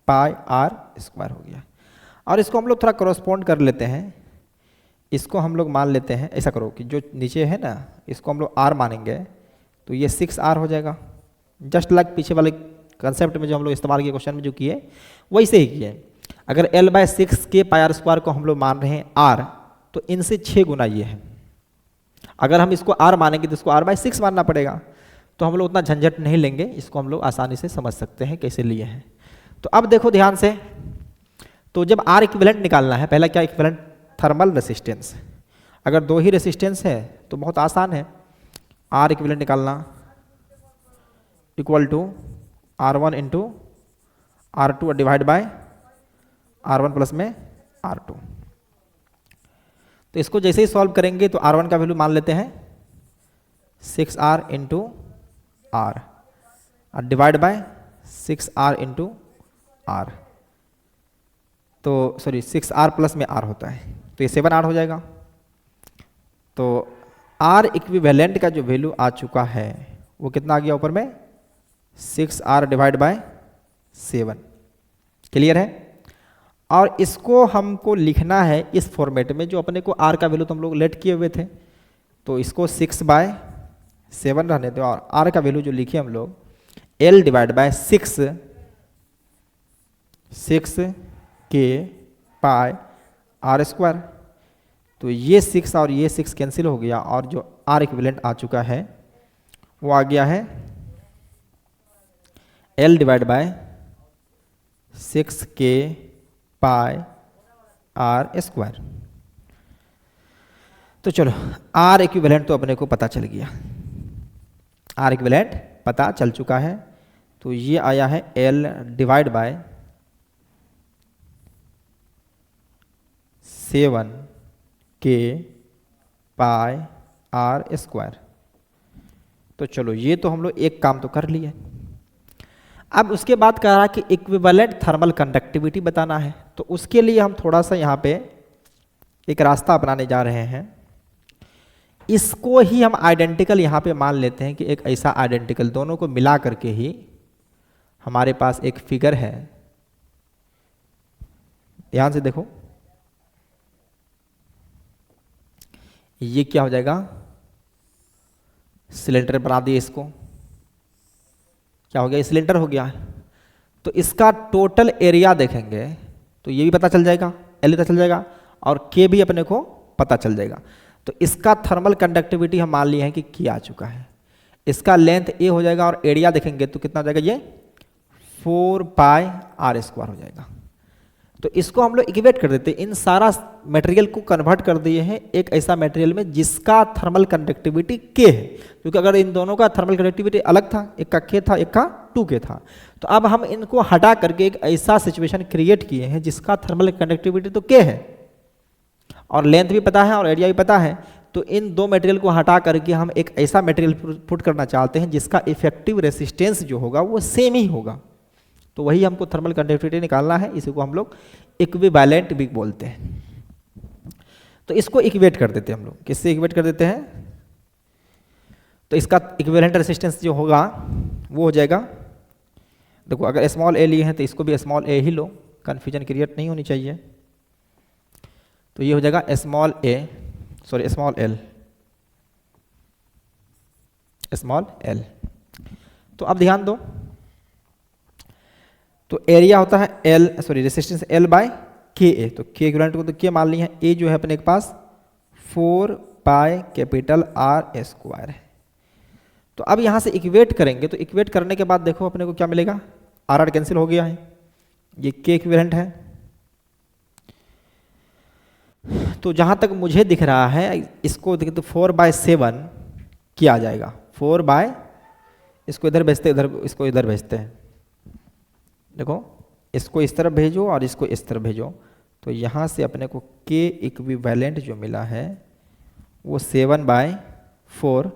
पाई R स्क्वायर हो गया। और इसको हम लोग थोड़ा करस्पॉन्ड कर लेते हैं, इसको हम लोग मान लेते हैं, ऐसा करो कि जो नीचे है ना इसको हम लोग R मानेंगे तो ये 6R हो जाएगा। जस्ट लाइक पीछे वाले कंसेप्ट में जो हम लोग इस्तेमाल किए क्वेश्चन में जो किए वैसे ही किए। अगर L/6K पाई R स्क्वायर को हम लोग मान रहे हैं R, तो इनसे 6 गुना ये है। अगर हम इसको R मानेंगे तो इसको R/6 मानना पड़ेगा, तो हम लोग उतना झंझट नहीं लेंगे, इसको हम लोग आसानी से समझ सकते हैं कैसे लिए हैं। तो अब देखो ध्यान से, तो जब R इक्विवेलेंट निकालना है, पहला क्या इक्विवेलेंट थर्मल रेसिस्टेंस। अगर दो ही रेसिस्टेंस है तो बहुत आसान है, आर इक्विवेलेंट निकालना equal to R1 into R2 divide by R1 plus में R2। तो इसको जैसे ही सॉल्व करेंगे तो R1 का वैल्यू मान लेते हैं 6R इंटू आर और divide by 6R into R, तो सॉरी 6R प्लस में R होता है, तो ये 7R हो जाएगा। तो R इक्विवेलेंट का जो वैल्यू आ चुका है वो कितना आ गया ऊपर में 6R डिवाइड बाय 7। क्लियर है। और इसको हमको लिखना है इस फॉर्मेट में, जो अपने को R का वैल्यू तो हम लोग लेट किए हुए थे, तो इसको 6/7 रहने दो और R का वैल्यू जो लिखे हम लोग L डिवाइड बाय 6 के पाई R स्क्वायर। तो ये 6 और ये 6 कैंसिल हो गया और जो R इक्विवेलेंट आ चुका है वो आ गया है L डिवाइड बाय 6 के पाई R स्क्वायर। तो चलो R इक्विवेलेंट तो अपने को पता चल गया, R इक्विवेलेंट पता चल चुका है। तो ये आया है L डिवाइड बाय 7 के पाई R स्क्वायर। तो चलो ये तो हम लोग एक काम तो कर लिए। अब उसके बाद कह रहा कि इक्विवेलेंट थर्मल कंडक्टिविटी बताना है, तो उसके लिए हम थोड़ा सा यहाँ पे एक रास्ता अपनाने जा रहे हैं। इसको ही हम आइडेंटिकल यहाँ पे मान लेते हैं कि एक ऐसा आइडेंटिकल, दोनों को मिला करके ही हमारे पास एक फिगर है। ध्यान से देखो, ये क्या हो जाएगा, सिलेंडर बना दिए इसको, क्या हो गया, सिलेंडर हो गया है। तो इसका टोटल एरिया देखेंगे तो ये भी पता चल जाएगा, एल पता चल जाएगा और के भी अपने को पता चल जाएगा। तो इसका थर्मल कंडक्टिविटी हम मान लिए हैं कि के आ चुका है। इसका लेंथ ए हो जाएगा और एरिया देखेंगे तो कितना हो जाएगा, ये 4 पाई R स्क्वायर हो जाएगा। तो इसको हम लोग इक्वेट कर देते हैं, इन सारा मटेरियल को कन्वर्ट कर दिए हैं एक ऐसा मटेरियल में जिसका थर्मल कंडक्टिविटी के है, क्योंकि अगर इन दोनों का थर्मल कंडक्टिविटी अलग था, एक का के था एक का 2K था, तो अब हम इनको हटा करके एक ऐसा सिचुएशन क्रिएट किए हैं जिसका थर्मल कंडक्टिविटी तो के है और लेंथ भी पता है और एरिया भी पता है। तो इन दो मटेरियल को हटा करके हम एक ऐसा मटेरियल पुट करना चाहते हैं जिसका इफेक्टिव रेसिस्टेंस जो होगा वो सेम ही होगा। तो वही हमको थर्मल कंडक्टिविटी निकालना है, इसी को हम लोग इक्विवेलेंट भी बोलते हैं। तो इसको इक्वेट कर देते हैं हम लोग, किससे इक्वेट कर देते हैं, तो इसका इक्विवेलेंट रेसिस्टेंस जो होगा वो हो जाएगा, देखो अगर स्मॉल ए लिए हैं तो इसको भी स्मॉल ए ही लो, कन्फ्यूजन क्रिएट नहीं होनी चाहिए। तो ये हो जाएगा स्मॉल एल। तो अब ध्यान दो, तो एरिया होता है रेसिस्टेंस L बाय के ए, तो के इक्विवेलेंट को तो के मान ली है, ए जो है अपने के पास 4 पाई कैपिटल R स्क्वायर है। तो अब यहाँ से इक्वेट करेंगे, तो इक्वेट करने के बाद देखो अपने को क्या मिलेगा, R कैंसिल हो गया है, ये के इक्विवेलेंट है। तो जहाँ तक मुझे दिख रहा है इसको देखें तो 4/7 किया जाएगा, 4 बाय, इसको इधर भेजते इधर, इसको इधर भेजते हैं, देखो इसको इस तरफ भेजो और इसको इस तरफ भेजो, तो यहाँ से अपने को के इक्विवेलेंट जो मिला है वो 7/4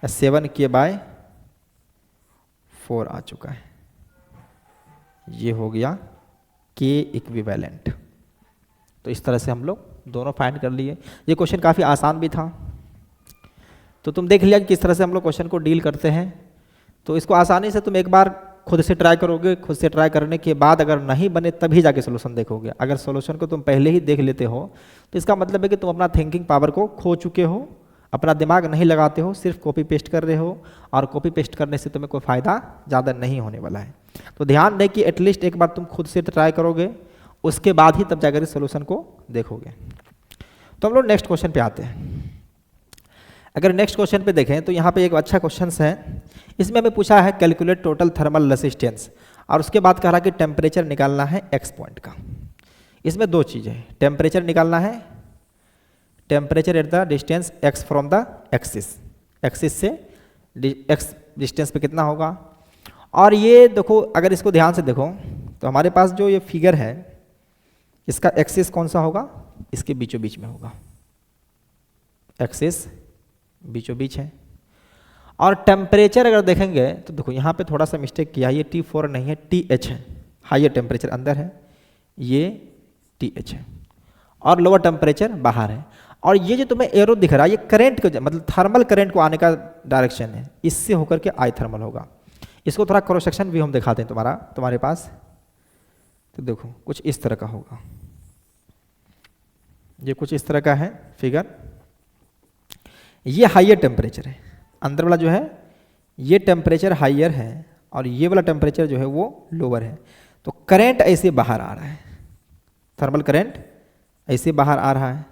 या 7K/4 आ चुका है। ये हो गया के इक्विवेलेंट। तो इस तरह से हम लोग दोनों फाइंड कर लिए। ये क्वेश्चन काफ़ी आसान भी था, तो तुम देख लिया कि किस तरह से हम लोग क्वेश्चन को डील करते हैं। तो इसको आसानी से तुम एक बार खुद से ट्राई करोगे, खुद से ट्राई करने के बाद अगर नहीं बने तभी जाके सोल्यूशन देखोगे। अगर सोल्यूशन को तुम पहले ही देख लेते हो तो इसका मतलब है कि तुम अपना थिंकिंग पावर को खो चुके हो, अपना दिमाग नहीं लगाते हो, सिर्फ कॉपी पेस्ट कर रहे हो, और कॉपी पेस्ट करने से तुम्हें कोई फ़ायदा ज़्यादा नहीं होने वाला है। तो ध्यान दें कि एटलीस्ट एक बार तुम खुद से ट्राई करोगे, उसके बाद ही तब जाकर सोल्यूशन को देखोगे। तो हम लोग नेक्स्ट क्वेश्चन पे आते हैं। अगर नेक्स्ट क्वेश्चन पे देखें तो यहाँ पे एक अच्छा क्वेश्चन है, इसमें हमें पूछा है कैलकुलेट टोटल थर्मल रेसिस्टेंस, और उसके बाद कह रहा कि टेम्परेचर निकालना है एक्स पॉइंट का। इसमें दो चीज़ें हैं, टेम्परेचर निकालना है, temperature at the distance x from the axis, axis से x डिस्टेंस पे कितना होगा। और ये देखो, अगर इसको ध्यान से देखो तो हमारे पास जो ये फिगर है इसका एक्सिस कौन सा होगा, इसके बीचों बीच में होगा, एक्सिस बीचों बीच है। और टेम्परेचर अगर देखेंगे तो देखो यहाँ पे थोड़ा सा मिस्टेक किया है, ये T4 नहीं है, TH है, हाइयर टेम्परेचर अंदर है, ये TH है और लोअर टेम्परेचर बाहर है। और ये जो तुम्हें एरो दिख रहा है ये करंट को, मतलब थर्मल करंट को आने का डायरेक्शन है, इससे होकर के आई थर्मल होगा। इसको थोड़ा क्रॉस सेक्शन भी हम दिखाते हैं तुम्हारे पास, तो देखो कुछ इस तरह का होगा, ये कुछ इस तरह का है फिगर। ये हाइयर टेम्परेचर है, अंदर वाला जो है ये टेम्परेचर हाइयर है और ये वाला टेम्परेचर जो है वो लोअर है। तो करंट ऐसे बाहर आ रहा है, थर्मल करंट ऐसे बाहर आ रहा है।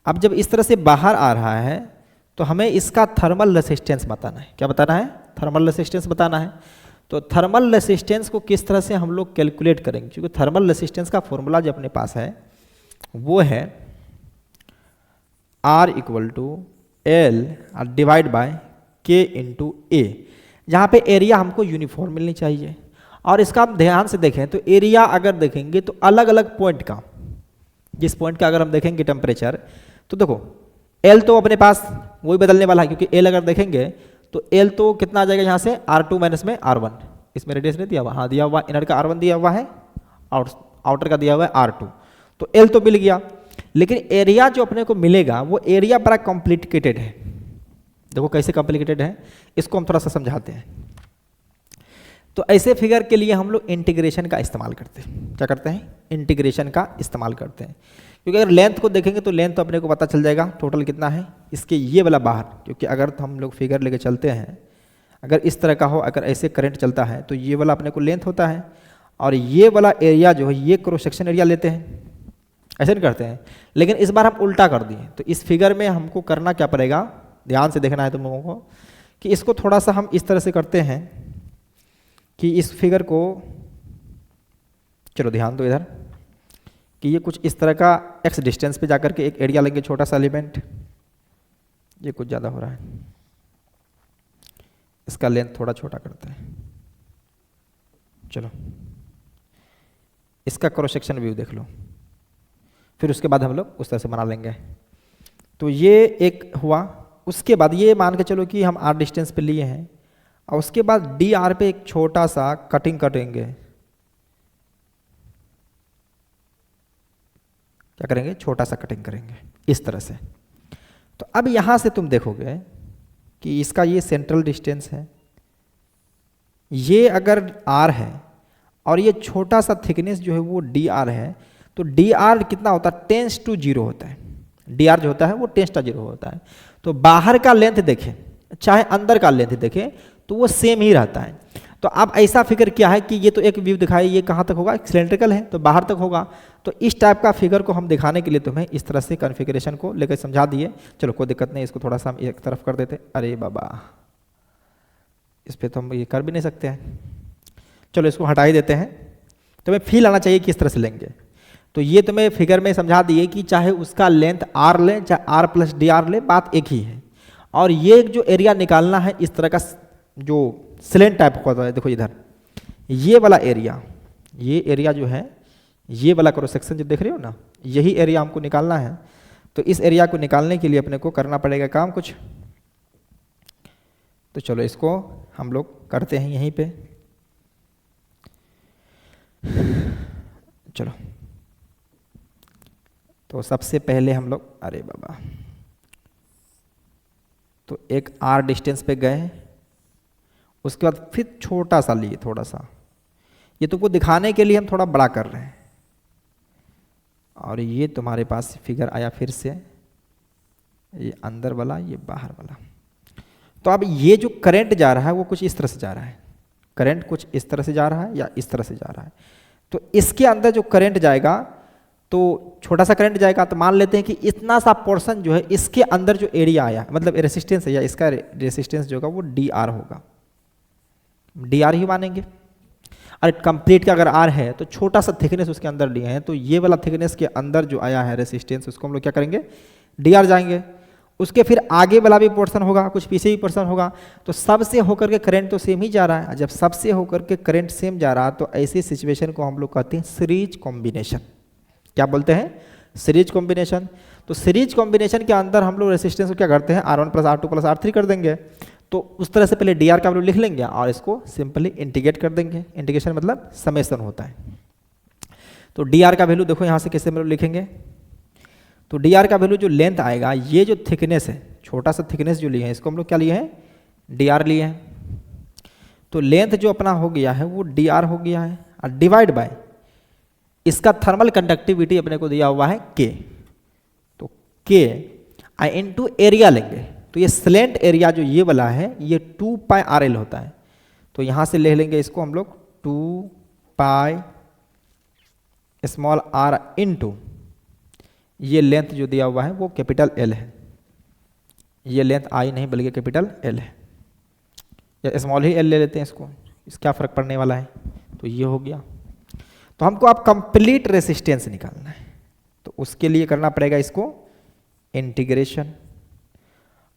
अब जब इस तरह से बाहर आ रहा है तो हमें इसका थर्मल रेसिस्टेंस बताना है। क्या बताना है? थर्मल रेसिस्टेंस बताना है। तो थर्मल रेसिस्टेंस को किस तरह से हम लोग कैलकुलेट करेंगे, क्योंकि थर्मल रेसिस्टेंस का फॉर्मूला जो अपने पास है वो है R equal to L divide by K into A, जहाँ पे एरिया हमको यूनिफॉर्म मिलनी चाहिए। और इसका आप ध्यान से देखें तो एरिया अगर देखेंगे तो अलग अलग पॉइंट का, जिस पॉइंट का अगर हम देखेंगे टेम्परेचर, तो देखो एल तो अपने पास वही बदलने वाला है, क्योंकि एल अगर देखेंगे तो एल तो कितना आ जाएगा यहाँ से R2 माइनस में R1, इसमें रेडियस नहीं दिया हुआ, हाँ दिया हुआ, इनर का R1 दिया हुआ है और आउटर का दिया हुआ है R2, तो एल तो मिल गया। लेकिन एरिया जो अपने को मिलेगा वो एरिया बड़ा कॉम्प्लिकेटेड है। देखो कैसे कॉम्प्लिकेटेड है, इसको हम थोड़ा सा समझाते हैं। तो ऐसे फिगर के लिए हम लोग इंटीग्रेशन का इस्तेमाल करते हैं। क्या करते हैं? इंटीग्रेशन का इस्तेमाल करते हैं, क्योंकि अगर लेंथ को देखेंगे तो लेंथ तो अपने को पता चल जाएगा टोटल कितना है, इसके ये वाला बाहर, क्योंकि अगर हम लोग फिगर लेके चलते हैं, अगर इस तरह का हो, अगर ऐसे करंट चलता है तो ये वाला अपने को लेंथ होता है और ये वाला एरिया जो है ये क्रॉस सेक्शन एरिया लेते हैं, ऐसे नहीं करते हैं। लेकिन इस बार हम उल्टा कर दिए, तो इस फिगर में हमको करना क्या पड़ेगा, ध्यान से देखना है तुम लोगों को, कि इसको थोड़ा सा हम इस तरह से करते हैं कि इस फिगर को, चलो ध्यान दो इधर, कि ये कुछ इस तरह का एक्स डिस्टेंस पे जाकर के एक एरिया लेंगे, छोटा सा एलिमेंट, ये कुछ ज़्यादा हो रहा है, इसका लेंथ थोड़ा छोटा करते हैं। चलो इसका क्रॉस सेक्शन व्यू देख लो, फिर उसके बाद हम लोग उस तरह से बना लेंगे। तो ये एक हुआ, उसके बाद ये मान के चलो कि हम आर डिस्टेंस पे लिए हैं और उसके बाद डी आर पे एक छोटा सा कटिंग करेंगे। क्या करेंगे? छोटा सा कटिंग करेंगे इस तरह से। तो अब यहां से तुम देखोगे कि इसका ये सेंट्रल डिस्टेंस है, ये अगर आर है और ये छोटा सा थिकनेस जो है वो डी आर है, तो डी आर कितना होता है? टेंस टू जीरो होता है। डी आर जो होता है वो टेंस टू जीरो होता है। तो बाहर का लेंथ देखें चाहे अंदर का लेंथ देखें तो वो सेम ही रहता है। तो अब ऐसा फिगर क्या है कि ये तो एक व्यू दिखाई, ये कहाँ तक होगा? सिलेंड्रिकल है तो बाहर तक होगा। तो इस टाइप का फिगर को हम दिखाने के लिए तुम्हें इस तरह से कॉन्फ़िगरेशन को लेकर समझा दिए। चलो कोई दिक्कत नहीं, इसको थोड़ा सा हम एक तरफ कर देते। अरे बाबा, इस पर तो हम ये कर भी नहीं सकते हैं, चलो इसको हटा ही देते हैं। तुम्हें फील आना चाहिए किस तरह से लेंगे। तो ये तुम्हें फिगर में समझा दिए कि चाहे उसका लेंथ आर ले चाहे आर प्लस डी आर ले, बात एक ही है। और ये जो एरिया निकालना है इस तरह का जो सिलेंड टाइप का होता है, देखो इधर ये वाला एरिया, ये एरिया जो है ये वाला क्रॉस सेक्शन जो देख रहे हो ना, यही एरिया हमको निकालना है। तो इस एरिया को निकालने के लिए अपने को करना पड़ेगा काम कुछ। तो चलो इसको हम लोग करते हैं यहीं पे। चलो तो सबसे पहले हम लोग, अरे बाबा, तो एक आर डिस्टेंस पे गए, उसके बाद फिर छोटा सा लिए, थोड़ा सा, ये तुमको दिखाने के लिए हम थोड़ा बड़ा कर रहे हैं। और ये तुम्हारे पास फिगर आया फिर से, ये अंदर वाला ये बाहर वाला। तो अब ये जो करंट जा रहा है वो कुछ इस तरह से जा रहा है, करंट कुछ इस तरह से जा रहा है या इस तरह से जा रहा है। तो इसके अंदर जो करंट जाएगा, तो छोटा सा करंट जाएगा, तो मान लेते हैं कि इतना सा पोर्शन जो है इसके अंदर जो एरिया आया, मतलब रेसिस्टेंस है या इसका रेसिस्टेंस जो होगा वो डी आर होगा, डी आर ही मानेंगे। और कंप्लीट का अगर आर है तो छोटा सा थिकनेस उसके अंदर लिए हैं, तो ये वाला थिकनेस के अंदर जो आया है रेसिस्टेंस, उसको हम लोग क्या करेंगे, डी आर जाएंगे। उसके फिर आगे वाला भी पोर्शन होगा, कुछ पीछे भी पोर्शन होगा, तो सबसे होकर के करंट तो सेम ही जा रहा है। जब सबसे होकर के करंट सेम जा रहा है तो ऐसी सिचुएशन को हम लोग कहते हैं सीरीज कॉम्बिनेशन। क्या बोलते हैं, सीरीज कॉम्बिनेशन। तो सीरीज कॉम्बिनेशन के अंदर हम लोग रेसिस्टेंस को क्या करते हैं, R1 plus R2 plus R3 कर देंगे। तो उस तरह से पहले डी आर का वैल्यू लिख लेंगे और इसको सिंपली इंटीग्रेट कर देंगे। इंटीग्रेशन मतलब समेशन होता है। तो डी आर का वैल्यू देखो यहाँ से कैसे वैल्यू लिखेंगे, तो डी आर का वैल्यू जो लेंथ आएगा, ये जो थिकनेस है, छोटा सा थिकनेस जो लिए हैं, इसको हम लोग क्या लिए हैं, डी आर लिए हैं। तो लेंथ जो अपना हो गया है वो डी आर हो गया है, और डिवाइड बाय इसका थर्मल कंडक्टिविटी अपने को दिया हुआ है के। तो के आई इनटू एरिया लेंगे, तो ये स्लेंट एरिया जो ये वाला है ये 2 पाई आर एल होता है। तो यहाँ से ले लेंगे इसको हम लोग 2 पाई स्मॉल आर इनटू ये लेंथ जो दिया हुआ है वो कैपिटल एल है। ये लेंथ आई नहीं बल्कि कैपिटल एल है, या स्मॉल ही एल ले लेते हैं इसको, इसका क्या फर्क पड़ने वाला है। तो ये हो गया। तो हमको आप कंप्लीट रेसिस्टेंस निकालना है, तो उसके लिए करना पड़ेगा इसको इंटीग्रेशन।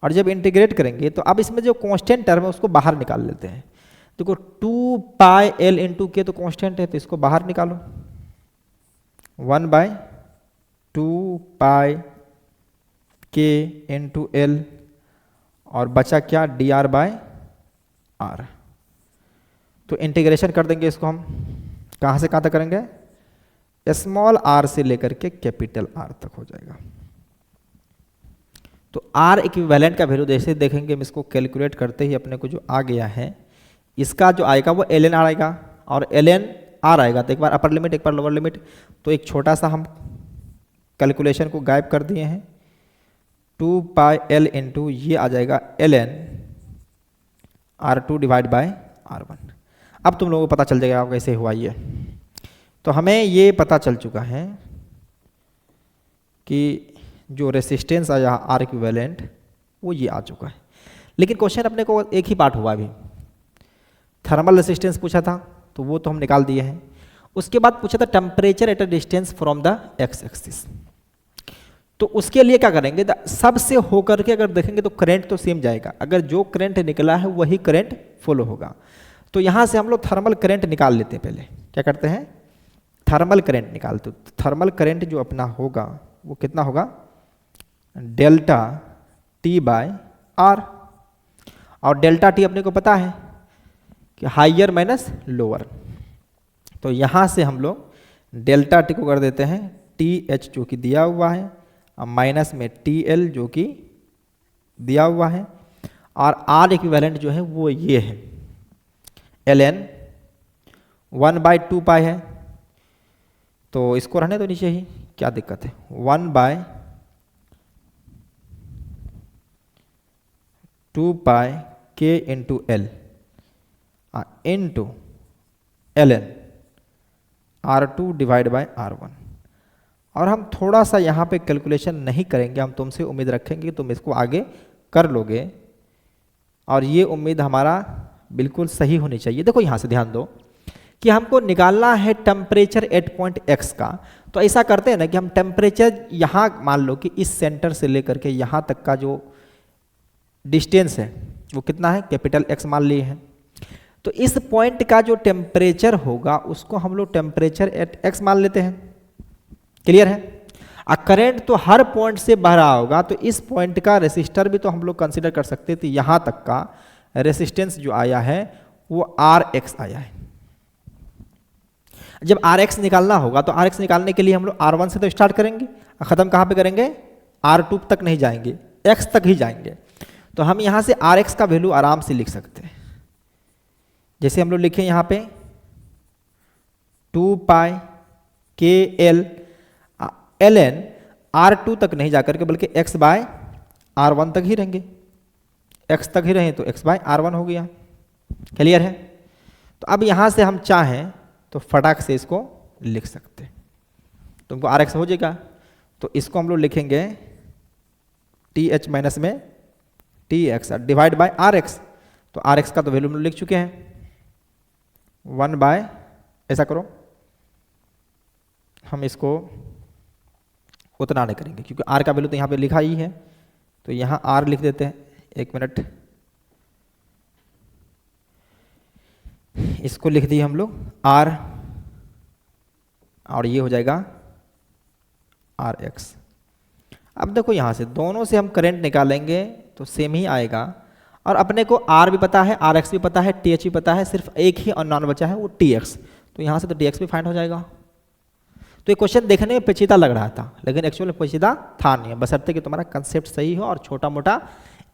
और जब इंटीग्रेट करेंगे तो अब इसमें जो कांस्टेंट टर्म है उसको बाहर निकाल लेते हैं। देखो 2 पाई एल इंटू के तो कांस्टेंट है, तो इसको बाहर निकालो, 1/2 पाई के इंटू एल, और बचा क्या, डी आर बाय आर। तो इंटीग्रेशन कर देंगे इसको हम, कहाँ से कहाँ तक करेंगे, स्मॉल आर से लेकर के कैपिटल आर तक हो जाएगा। तो आर इक्विवेलेंट का वैल्यू जैसे देखेंगे, हम इसको कैलकुलेट करते ही अपने को जो आ गया है, इसका जो आएगा वो एल एन आर आएगा और एल एन आर आएगा। तो एक बार अपर लिमिट एक बार लोअर लिमिट, तो एक छोटा सा हम कैलकुलेशन को गायब कर दिए हैं, 2 पाई एल इंटू ये आ जाएगा L N R2 divide by R1। अब तुम लोगों को पता चल जाएगा कैसे हुआ ये। तो हमें ये पता चल चुका है कि जो रेसिस्टेंस आया आर इक्विवेलेंट वो ये आ चुका है। लेकिन क्वेश्चन अपने को एक ही पार्ट हुआ अभी, थर्मल रेसिस्टेंस पूछा था तो वो तो हम निकाल दिए हैं। उसके बाद पूछा था temperature at a distance from the x axis. तो उसके लिए क्या करेंगे, सबसे होकर के अगर देखेंगे तो करंट तो सेम जाएगा, अगर जो करंट निकला है वही करंट फॉलो होगा। तो यहाँ से हम लोग थर्मल करंट निकाल लेते हैं। पहले क्या करते हैं, थर्मल करंट निकालते। थर्मल करंट जो अपना होगा वो कितना होगा, डेल्टा टी बाय आर। और डेल्टा टी अपने को पता है कि हाइयर माइनस लोअर। तो यहाँ से हम लोग डेल्टा टी को कर देते हैं टी एच जो कि दिया हुआ है, और माइनस में टी एल जो कि दिया हुआ है, और आर इक्विवेलेंट जो है वो ये है एल एन 1/2 पाई है। तो इसको रहने दो नीचे ही, क्या दिक्कत है, 1/2 पाई के into L into L N R2 divide by R1। और हम थोड़ा सा यहाँ पे कैलकुलेशन नहीं करेंगे, हम तुमसे उम्मीद रखेंगे कि तुम इसको आगे कर लोगे, और ये उम्मीद हमारा बिल्कुल सही होनी चाहिए। देखो यहाँ से ध्यान दो कि हमको निकालना है टेम्परेचर एट पॉइंट एक्स का। तो ऐसा करते हैं ना कि हम टेम्परेचर यहाँ मान लो कि इस सेंटर से लेकर के यहाँ तक का जो डिस्टेंस है वो कितना है, कैपिटल एक्स मान लिए हैं। तो इस पॉइंट का जो टेम्परेचर होगा उसको हम लोग टेम्परेचर एट एक्स मान लेते हैं। क्लियर है। और करंट तो हर पॉइंट से बह रहा होगा, तो इस पॉइंट का रेसिस्टर भी तो हम लोग कंसीडर कर सकते थे। यहाँ तक का रेसिस्टेंस जो आया है वो आर एक्स आया है। जब आर एक्स निकालना होगा तो आर एक्स निकालने के लिए हम लोग R1 से तो स्टार्ट करेंगे, ख़त्म कहाँ पे करेंगे, R2 तक नहीं जाएंगे, एक्स तक ही जाएंगे। तो हम यहाँ से आर एक्स का वैल्यू आराम से लिख सकते हैं। जैसे हम लोग लिखें यहाँ पे 2 पाई के एल एल एन R2 तक नहीं जाकर के बल्कि x बाय R1 तक ही रहेंगे, x तक ही रहें तो x बाय R1 हो गया। क्लियर है। तो अब यहाँ से हम चाहें तो फटाक से इसको लिख सकते हैं, तुमको आर एक्स हो जाएगा। तो इसको हम लोग लिखेंगे टी एच माइनस में T X divide by R X. तो आर एक्स का तो वैल्यू हम लोग लिख चुके हैं 1/2 ऐसा करो, हम इसको उतना नहीं करेंगे क्योंकि आर का वैल्यू तो यहाँ पे लिखा ही है, तो यहाँ आर लिख देते हैं। एक मिनट, इसको लिख दिए हम लोग आर, और ये हो जाएगा आर एक्स। अब देखो यहाँ से दोनों से हम करंट निकालेंगे तो सेम ही आएगा, और अपने को आर भी पता है, आर एक्स भी पता है, टी एच भी पता है, सिर्फ एक ही अननोन बचा है वो टी एक्स, तो यहाँ से तो टी एक्स भी फाइंड हो जाएगा। तो ये क्वेश्चन देखने में पेचीदा लग रहा था, लेकिन एक्चुअली पेचीदा था नहीं, बशर्ते कि तुम्हारा कंसेप्ट सही हो और छोटा मोटा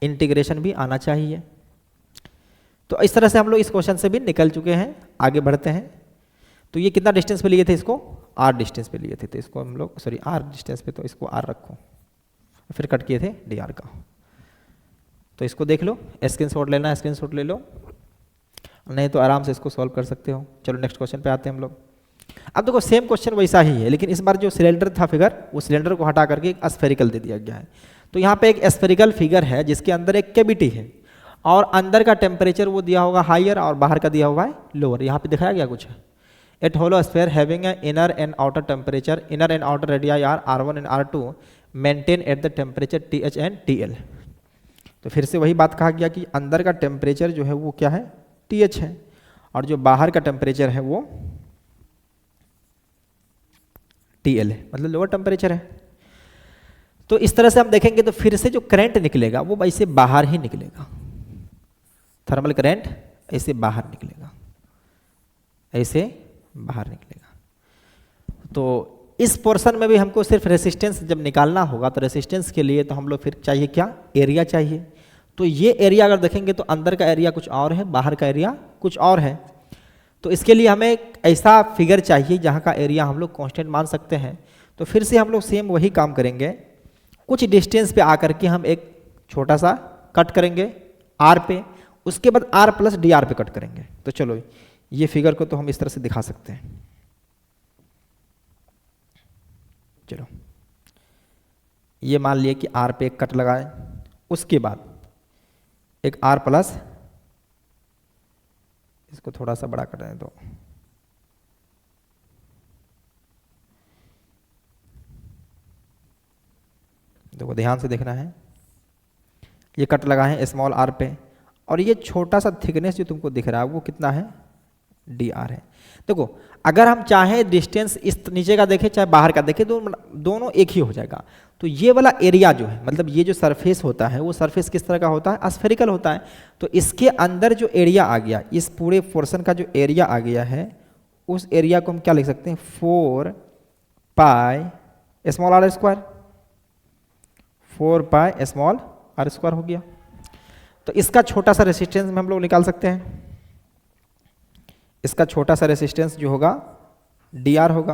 इंटीग्रेशन भी आना चाहिए। तो इस तरह से हम लोग इस क्वेश्चन से भी निकल चुके हैं। आगे बढ़ते हैं। तो ये कितना डिस्टेंस पे लिए थे इसको, आर डिस्टेंस पे लिए थे, तो इसको हम लोग सॉरी आर डिस्टेंस पे, तो इसको आर रखो, फिर कट किए थे डी आर का। तो इसको देख लो, स्क्रीनशॉट लेना है स्क्रीनशॉट ले लो, नहीं तो आराम से इसको सॉल्व कर सकते हो। चलो नेक्स्ट क्वेश्चन पे आते हैं हम लोग। अब देखो सेम क्वेश्चन वैसा ही है, लेकिन इस बार जो सिलेंडर था फिगर, वो सिलेंडर को हटा करके एक स्फेरिकल दे दिया गया है। तो यहाँ पे एक स्फेरिकल फिगर है जिसके अंदर एक कैविटी है, और अंदर का टेम्परेचर वो दिया होगा हायर और बाहर का दिया हुआ है लोअर। यहाँ पे दिखाया गया कुछ है, at hollow sphere having a inner and outer temperature, inner and outer radii are R1 एंड R2 maintain at the temperature TH and TL। तो फिर से वही बात कहा गया कि अंदर का टेम्परेचर जो है वो क्या है, TH है, और जो बाहर का टेम्परेचर है वो TL है, मतलब लोअर टेम्परेचर है। तो इस तरह से हम देखेंगे तो फिर से जो करंट निकलेगा वो ऐसे बाहर ही निकलेगा, थर्मल करंट ऐसे बाहर निकलेगा, ऐसे बाहर निकलेगा। तो इस पोर्शन में भी हमको सिर्फ रेसिस्टेंस जब निकालना होगा, तो रेसिस्टेंस के लिए तो हम लोग फिर चाहिए क्या, एरिया चाहिए। तो ये एरिया अगर देखेंगे तो अंदर का एरिया कुछ और है, बाहर का एरिया कुछ और है। तो इसके लिए हमें एक ऐसा फिगर चाहिए जहाँ का एरिया हम लोग कांस्टेंट मान सकते हैं। तो फिर से हम लोग सेम वही काम करेंगे, कुछ डिस्टेंस पे आकर के हम एक छोटा सा कट करेंगे आर पे, उसके बाद आर प्लस डी आर पे कट करेंगे। तो चलो ये फिगर को तो हम इस तरह से दिखा सकते हैं। चलो ये मान लिए कि आर पे एक कट लगाए, उसके बाद एक आर प्लस, इसको थोड़ा सा बड़ा कर दें तो देखो ध्यान से देखना है, ये कट लगाए हैं स्मॉल आर पे, और ये छोटा सा थिकनेस जो तुमको दिख रहा है वो कितना है, डी आर है। देखो अगर हम चाहें डिस्टेंस इस नीचे का देखें चाहे बाहर का देखें, दोनों एक ही हो जाएगा। तो ये वाला एरिया जो है, मतलब ये जो सरफेस होता है वो सरफेस किस तरह का होता है, स्फेरिकल होता है। तो इसके अंदर जो एरिया आ गया, इस पूरे पोर्शन का जो एरिया आ गया है, उस एरिया को हम क्या लिख सकते हैं, 4 pi small R square, 4 pi small R square हो गया। तो इसका छोटा सा रेसिस्टेंस में हम लोग निकाल सकते हैं, इसका छोटा सा रेसिस्टेंस जो होगा डी आर होगा,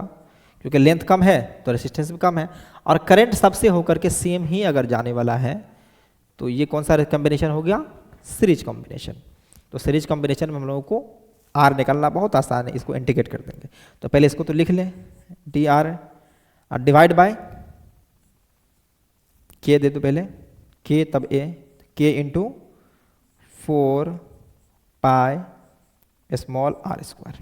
क्योंकि लेंथ कम है तो रेसिस्टेंस भी कम है, और करंट सबसे होकर के सेम ही अगर जाने वाला है, तो ये कौन सा कॉम्बिनेशन हो गया, सीरीज कॉम्बिनेशन। तो सीरीज कॉम्बिनेशन में हम लोगों को आर निकालना बहुत आसान है, इसको इंटीग्रेट कर देंगे। तो पहले इसको तो लिख लें, डी आर और डिवाइड बाय के दे दो पहले, के तब A, K into 4 pi small R square.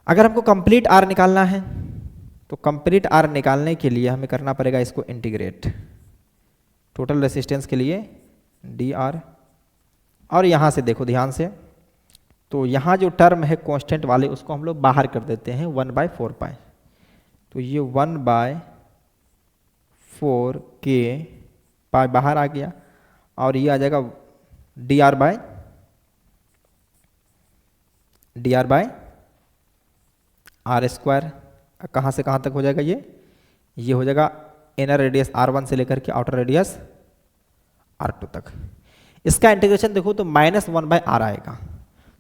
अगर हमको कंप्लीट आर निकालना है तो कंप्लीट आर निकालने के लिए हमें करना पड़ेगा इसको इंटीग्रेट, टोटल रेसिस्टेंस के लिए डी आर, और यहाँ से देखो ध्यान से, तो यहाँ जो टर्म है कांस्टेंट वाले उसको हम लोग बाहर कर देते हैं 1/4 पाई। तो ये 1/4 के पाई बाहर आ गया, और ये आ जाएगा D R by R square. कहाँ से कहाँ तक हो जाएगा ये हो जाएगा इनर रेडियस R1 से लेकर के आउटर रेडियस R2 तक। इसका इंटीग्रेशन देखो तो -1/r आएगा।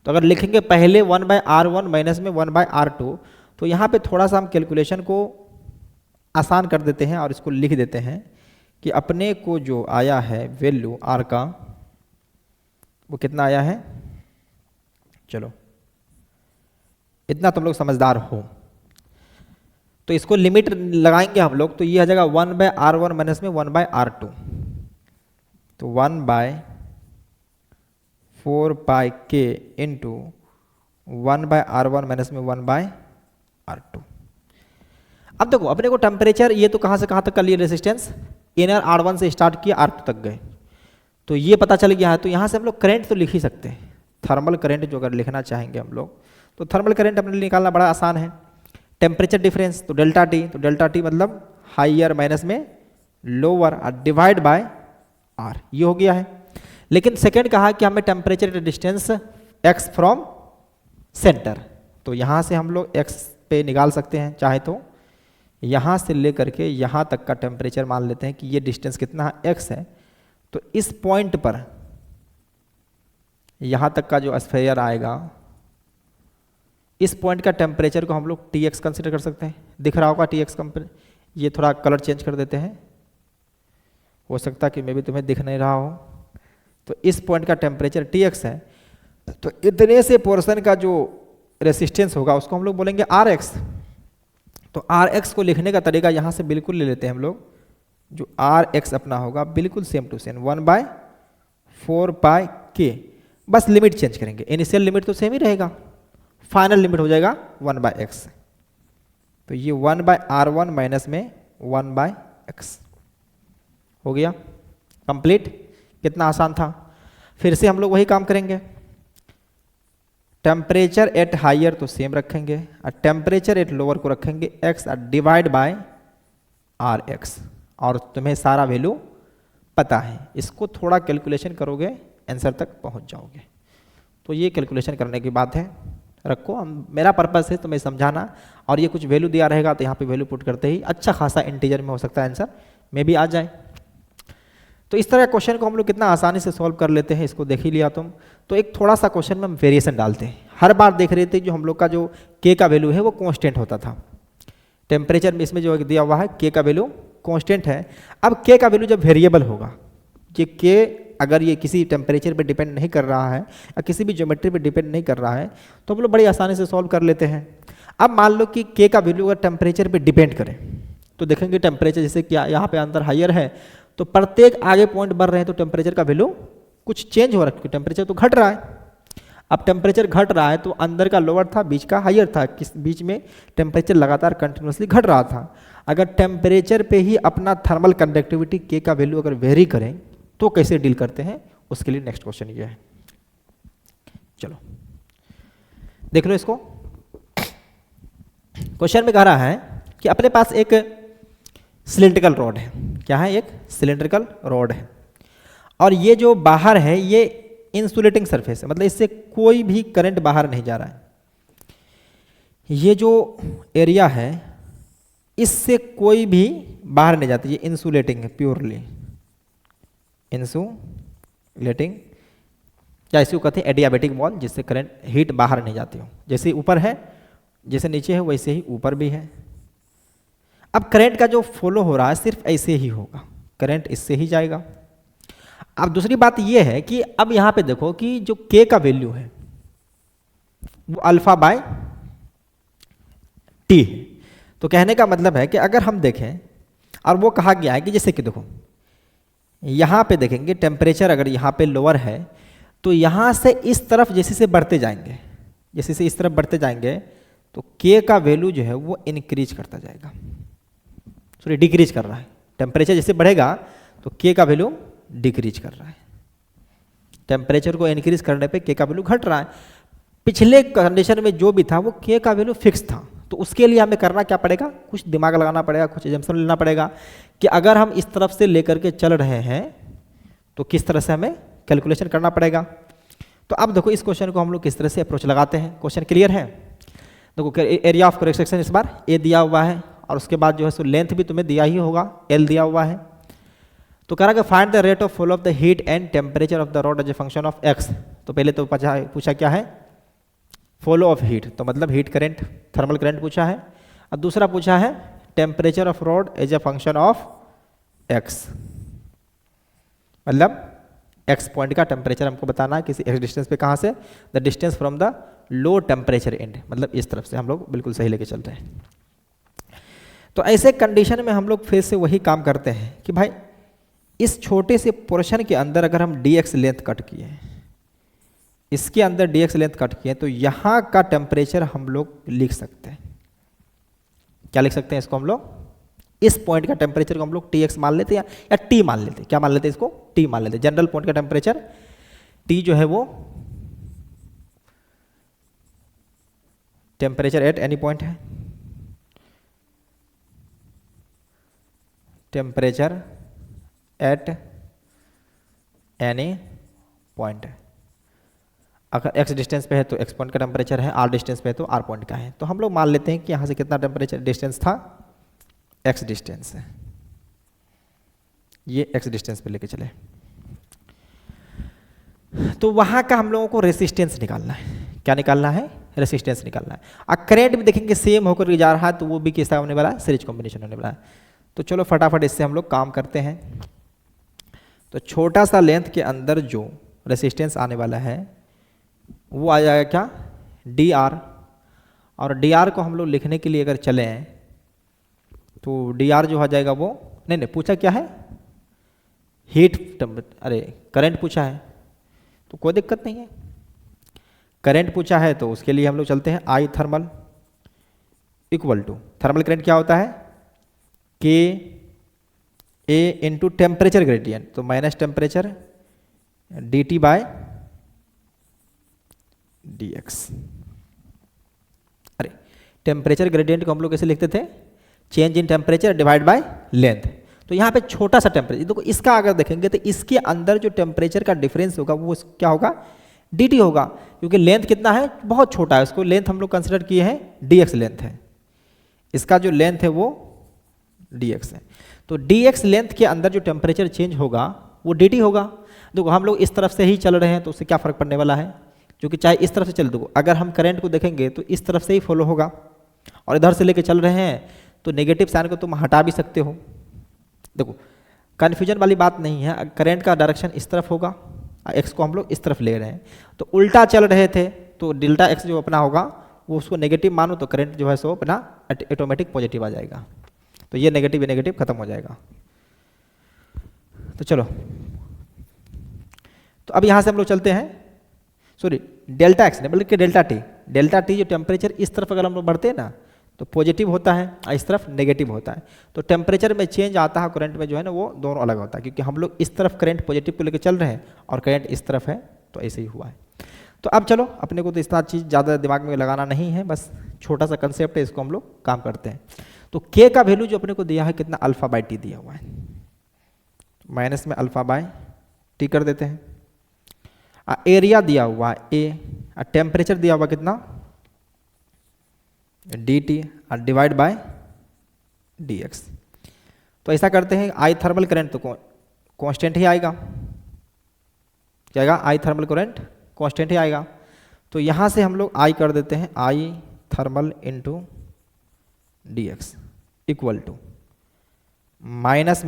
तो अगर लिखेंगे पहले 1/r1 माइनस में 1/r2, तो यहाँ पे थोड़ा सा हम कैलकुलेशन को आसान कर देते हैं और इसको लिख देते हैं कि अपने को जो आया है वैल्यू r का वो कितना आया है, चलो इतना तुम लोग समझदार हो तो इसको लिमिट लगाएंगे हम लोग, तो ये आ जाएगा 1/r1 माइनस में 1/r2, तो 1/4 पाई के इंटू 1/R1 माइनस में 1/R2। अब देखो अपने को टेम्परेचर ये तो कहाँ से कहाँ तक कर लिए रेसिस्टेंस, इनर R1 से स्टार्ट किया R2 तक गए, तो ये पता चल गया है। तो यहाँ से हम लोग करंट तो लिख ही सकते हैं, थर्मल करंट जो अगर लिखना चाहेंगे हम लोग, तो थर्मल करंट अपने लिए निकालना बड़ा आसान है। टेम्परेचर डिफरेंस तो डेल्टा टी, तो डेल्टा टी मतलब हाइयर माइनस में लोअर और डिवाइड बाय आर, ये हो गया है। लेकिन सेकंड कहा कि हमें temperature distance x from centre, तो यहाँ से हम लोग एक्स पे निकाल सकते हैं चाहे तो, यहाँ से लेकर के यहाँ तक का टेम्परेचर मान लेते हैं कि ये डिस्टेंस कितना एक्स है, तो इस पॉइंट पर यहाँ तक का जो स्फीयर आएगा, इस पॉइंट का टेम्परेचर को हम लोग टी एक्स कंसिडर कर सकते हैं। दिख रहा होगा टी एक्स कंपेयर, ये थोड़ा कलर चेंज कर देते हैं, हो सकता कि मे भी तुम्हें दिख नहीं रहा हो। तो इस पॉइंट का टेम्परेचर टी एक्स है, तो इतने से पोर्शन का जो रेसिस्टेंस होगा उसको हम लोग बोलेंगे आर एक्स। तो आर एक्स को लिखने का तरीका यहाँ से बिल्कुल ले लेते हैं हम लोग, जो आर एक्स अपना होगा बिल्कुल सेम टू सेम 1/4πk, बस लिमिट चेंज करेंगे, इनिशियल लिमिट तो सेम ही रहेगा, फाइनल लिमिट हो जाएगा 1/x। तो ये 1/R1 माइनस में 1/x हो गया कंप्लीट। कितना आसान था। फिर से हम लोग वही काम करेंगे, टेम्परेचर एट हायर तो सेम रखेंगे और टेम्परेचर एट लोअर को रखेंगे x और डिवाइड बाय आर एक्स, और तुम्हें सारा वैल्यू पता है, इसको थोड़ा कैलकुलेशन करोगे आंसर तक पहुंच जाओगे। तो ये कैलकुलेशन करने की बात है, रखो। मेरा पर्पस है तुम्हें समझाना, और ये कुछ वैल्यू दिया रहेगा तो यहाँ पे वैल्यू पुट करते ही अच्छा खासा इंटीजर में हो सकता है आंसर में भी आ जाए। तो इस तरह क्वेश्चन को हम लोग कितना आसानी से सॉल्व कर लेते हैं, इसको देख ही लिया तुम। तो एक थोड़ा सा क्वेश्चन में हम वेरिएशन डालते हैं। हर बार देख रहे थे जो हम लोग का जो के का वैल्यू है वो कांस्टेंट होता था, टेम्परेचर में इसमें जो दिया हुआ है के का वैल्यू कांस्टेंट है। अब के का वैल्यू जब वेरिएबल होगा, ये के अगर ये किसी टेम्परेचर पे डिपेंड नहीं कर रहा है या किसी भी ज्योमेट्री पे डिपेंड नहीं कर रहा है, तो हम लोग बड़ी आसानी से सॉल्व कर लेते हैं। अब मान लो कि के का वैल्यू अगर टेम्परेचर पे डिपेंड करे, तो देखेंगे टेम्परेचर जैसे क्या यहाँ पे अंदर हायर है, तो प्रत्येक आगे पॉइंट बढ़ रहे हैं तो टेम्परेचर का वैल्यू कुछ चेंज हो रहा है, टेम्परेचर तो घट रहा है। अब टेम्परेचर घट रहा है तो अंदर का लोअर था, बीच का हायर था, किस बीच में टेम्परेचर लगातार कंटिन्यूसली घट रहा था। अगर टेम्परेचर पे ही अपना थर्मल कंडक्टिविटी के का वैल्यू अगर वेरी करें तो कैसे डील करते हैं, उसके लिए नेक्स्ट क्वेश्चन ये है। चलो देख लो इसको। क्वेश्चन में कह रहा है कि अपने पास एक सिलिंड्रिकल रॉड है, क्या है, एक सिलिंड्रिकल रॉड है, और ये जो बाहर है ये इंसुलेटिंग सरफेस है, मतलब इससे कोई भी करंट बाहर नहीं जा रहा है। ये जो एरिया है इससे कोई भी बाहर नहीं जाती, ये इंसुलेटिंग है, प्योरली इंसुलेटिंग, या इसको कहते हैं एडियाबेटिक वॉल, जिससे करंट हीट बाहर नहीं जाती हो। जैसे ऊपर है, जैसे नीचे है वैसे ही ऊपर भी है। अब करंट का जो फॉलो हो रहा है सिर्फ ऐसे ही होगा, करंट इससे ही जाएगा। अब दूसरी बात यह है कि अब यहां पे देखो कि जो के का वैल्यू है वो अल्फा बाय टी है। तो कहने का मतलब है कि अगर हम देखें, और वो कहा गया है कि जैसे कि देखो यहां पे देखेंगे टेम्परेचर अगर यहां पे लोअर है तो यहां से इस तरफ जैसे से बढ़ते जाएंगे, जैसे से इस तरफ बढ़ते जाएंगे तो के का वैल्यू जो है वो इंक्रीज करता जाएगा, सॉरी डिक्रीज कर रहा है। टेम्परेचर जैसे बढ़ेगा तो के का वैल्यू डिक्रीज कर रहा है, टेम्परेचर को इंक्रीज करने पे के का वैल्यू घट रहा है। पिछले कंडीशन में जो भी था वो के का वैल्यू फिक्स था, तो उसके लिए हमें करना क्या पड़ेगा, कुछ दिमाग लगाना पड़ेगा, कुछ एजम्पशन लेना पड़ेगा कि अगर हम इस तरफ से लेकर के चल रहे हैं तो किस तरह से हमें कैलकुलेशन करना पड़ेगा। तो अब देखो इस क्वेश्चन को हम लोग किस तरह से अप्रोच लगाते हैं। क्वेश्चन क्लियर है। देखो एरिया ऑफ करेक्ट सेक्शन इस बार ए दिया हुआ है, और उसके बाद जो है सो लेंथ भी तुम्हें दिया ही होगा, एल दिया हुआ है। तो कह रहा है find the rate of flow of the heat and temperature of the rod as a function of X. तो पहले तो पूछा क्या है, फ्लो ऑफ हीट, तो मतलब हीट करंट, थर्मल करंट पूछा है। और दूसरा पूछा है temperature of rod as a function of X, मतलब एक्स पॉइंट का टेम्परेचर हमको बताना है किसी एक्स डिस्टेंस पे, कहाँ से, the distance from the low temperature end, मतलब इस तरफ से हम लोग बिल्कुल सही लेके चल रहे हैं। तो ऐसे कंडीशन में हम लोग फिर से वही काम करते हैं कि भाई इस छोटे से पोर्शन के अंदर अगर हम dx लेंथ कट किए, इसके अंदर dx लेंथ कट किए तो यहाँ का टेम्परेचर हम लोग लिख सकते हैं। क्या लिख सकते हैं इसको हम लोग? इस पॉइंट का टेम्परेचर को हम लोग Tx मान लेते हैं या T मान लेते हैं। क्या मान लेते हैं इसको? T मान लेते हैं। जनरल पॉइंट का टेम्परेचर T जो है वो टेम्परेचर एट एनी पॉइंट है, टेम्परेचर एट एनी पॉइंट है। अगर x डिस्टेंस पे है तो x पॉइंट का टेम्परेचर है, r डिस्टेंस पे है तो r पॉइंट का है। तो हम लोग मान लेते हैं कि यहाँ से कितना टेम्परेचर डिस्टेंस था, x डिस्टेंस है, ये x डिस्टेंस पे लेके चले। तो वहाँ का हम लोगों को रेसिस्टेंस निकालना है। क्या निकालना है? रेसिस्टेंस निकालना है। अब करेंट भी देखेंगे सेम होकर जा रहा है तो वो भी कैसा होने वाला है? सीरीज कॉम्बिनेशन होने वाला है। तो चलो फटाफट इससे हम लोग काम करते हैं। तो छोटा सा लेंथ के अंदर जो रेसिस्टेंस आने वाला है वो आ जाएगा क्या? dr। और dr को हम लोग लिखने के लिए अगर चलें तो dr जो आ जाएगा वो, नहीं पूछा क्या है? हीट, अरे करंट पूछा है तो कोई दिक्कत नहीं है। करंट पूछा है तो उसके लिए हम लोग चलते हैं I thermal equal to, thermal current क्या होता है? K A into temperature gradient, तो minus temperature dt by dx। अरे टेम्परेचर ग्रेडियंट को हम लोग कैसे लिखते थे? Change in temperature divide by length. तो यहाँ पे छोटा सा टेम्परेचर, देखो इसका अगर देखेंगे तो इसके अंदर जो टेम्परेचर का डिफरेंस होगा वो क्या होगा? dt होगा, क्योंकि लेंथ कितना है? बहुत छोटा है। उसको लेंथ हम लोग कंसिडर किए हैं dx लेंथ है, इसका जो लेंथ है वो dx है। तो dx लेंथ के अंदर जो टेम्परेचर चेंज होगा वो dt होगा। देखो हम लोग इस तरफ से ही चल रहे हैं तो उससे क्या फ़र्क पड़ने वाला है? क्योंकि चाहे इस तरफ से चल, देखो अगर हम करंट को देखेंगे तो इस तरफ से ही फॉलो होगा, और इधर से लेके चल रहे हैं तो नेगेटिव साइन को तुम हटा भी सकते हो। देखो कन्फ्यूजन वाली बात नहीं है, करंट का डायरेक्शन इस तरफ होगा, x को हम लोग इस तरफ ले रहे हैं, तो उल्टा चल रहे थे तो डेल्टा x जो अपना होगा वो उसको नेगेटिव मानो तो करंट जो है सो अपना ऑटोमेटिक पॉजिटिव आ जाएगा। तो ये नेगेटिव खत्म हो जाएगा। तो चलो, तो अब यहाँ से हम लोग चलते हैं, सॉरी डेल्टा एक्स नहीं बल्कि डेल्टा टी जो टेम्परेचर इस तरफ अगर हम लोग बढ़ते हैं ना तो पॉजिटिव होता है और इस तरफ नेगेटिव होता है। तो टेम्परेचर में चेंज आता है, करंट में जो है ना वो दोनों अलग होता है, क्योंकि हम लोग इस तरफ करंट पॉजिटिव को लेकर चल रहे हैं और करंट इस तरफ है, तो ऐसे ही हुआ है। तो अब चलो, अपने को तो इतना चीज़ ज़्यादा दिमाग में लगाना नहीं है, बस छोटा सा कंसेप्ट है, इसको हम लोग काम करते हैं। तो के का वैल्यू जो अपने को दिया है कितना? अल्फा बाई टी दिया हुआ है, माइनस में अल्फा बाय टी कर देते हैं। एरिया दिया हुआ है ए, टेम्परेचर दिया हुआ कितना? डी टी और डिवाइड बाय डी एक्स। तो ऐसा करते हैं, आई थर्मल करंट तो कांस्टेंट ही आएगा, क्या आएगा? आई थर्मल करंट कांस्टेंट ही आएगा। तो यहाँ से हम लोग आई कर देते हैं, I thermal into D X equal to minus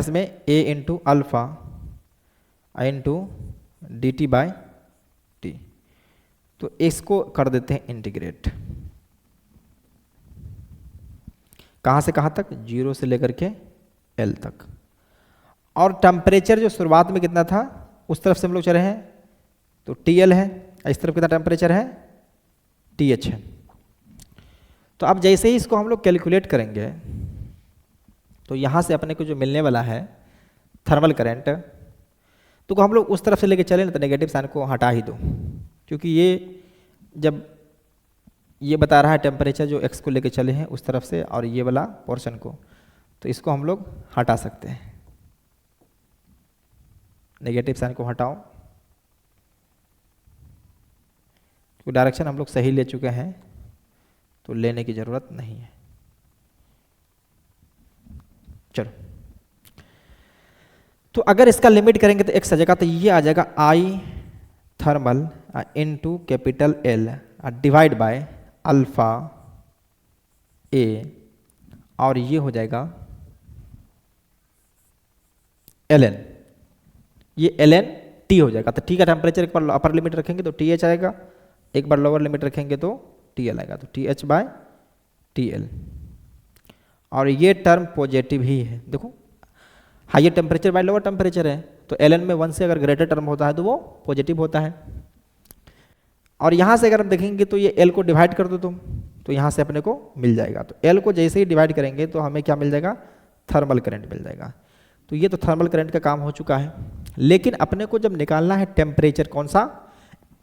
में A into alpha into D T by T. तो इसको कर देते हैं इंटीग्रेट, कहाँ से कहाँ तक? 0 से लेकर के L तक। और टेम्परेचर जो शुरुआत में कितना था उस तरफ से हम लोग चले हैं तो TL है, इस तरफ कितना टेम्परेचर है? TH है। तो अब जैसे ही इसको हम लोग कैलकुलेट करेंगे तो यहाँ से अपने को जो मिलने वाला है थर्मल करंट, तो हम लोग उस तरफ से लेके चले ना तो नेगेटिव साइन को हटा ही दो, क्योंकि ये जब ये बता रहा है टेम्परेचर जो x को लेके चले हैं उस तरफ से और ये वाला पोर्शन को, तो इसको हम लोग हटा सकते हैं। नेगेटिव साइन को हटाओ, क्योंकि डायरेक्शन हम लोग सही ले चुके हैं तो लेने की ज़रूरत नहीं है। चलो, तो अगर इसका लिमिट करेंगे तो x आ जाएगा, तो ये आ जाएगा I thermal into capital L divide by alpha A, और ये हो जाएगा ln, ये ln t हो जाएगा। तो t का टेम्परेचर एक बार अपर लिमिट रखेंगे तो TH आएगा, एक बार लोअर लिमिट रखेंगे तो TL आएगा, तो TH बाय TL। और ये टर्म पॉजिटिव ही है, देखो higher temperature by lower temperature है तो ln में 1 से अगर ग्रेटर टर्म होता है तो वो पॉजिटिव होता है। और यहाँ से अगर हम देखेंगे तो ये l को डिवाइड कर दो तुम, तो यहाँ से अपने को मिल जाएगा। तो l को जैसे ही डिवाइड करेंगे तो हमें क्या मिल जाएगा, थर्मल करंट मिल जाएगा। तो ये तो थर्मल करंट का काम हो चुका है। लेकिन अपने को जब निकालना है टेम्परेचर, कौन सा,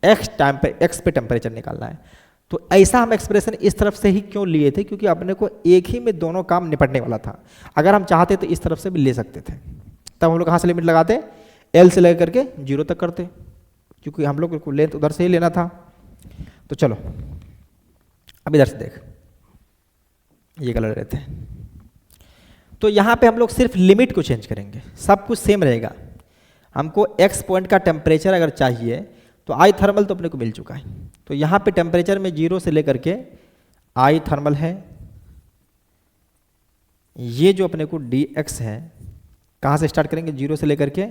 एक्स पे टेम्परेचर निकालना है। तो ऐसा हम एक्सप्रेशन इस तरफ से ही क्यों लिए थे, क्योंकि अपने को एक ही में दोनों काम निपटने वाला था। अगर हम चाहते तो इस तरफ से भी ले सकते थे, तब हम लोग कहाँ से लिमिट लगाते, एल से लेकर के 0 तक करते, क्योंकि हम लोग को लेंथ उधर से ही लेना था। तो चलो अब इधर से देख, ये कलर रहते हैं। तो यहाँ पे हम लोग सिर्फ लिमिट को चेंज करेंगे, सब कुछ सेम रहेगा। हमको एक्स पॉइंट का टेम्परेचर अगर चाहिए तो आई थर्मल तो अपने को मिल चुका है। तो यहाँ पे टेम्परेचर में 0 से लेकर के आई थर्मल है। ये जो अपने को डी एक्स है, कहाँ से स्टार्ट करेंगे, 0 से लेकर के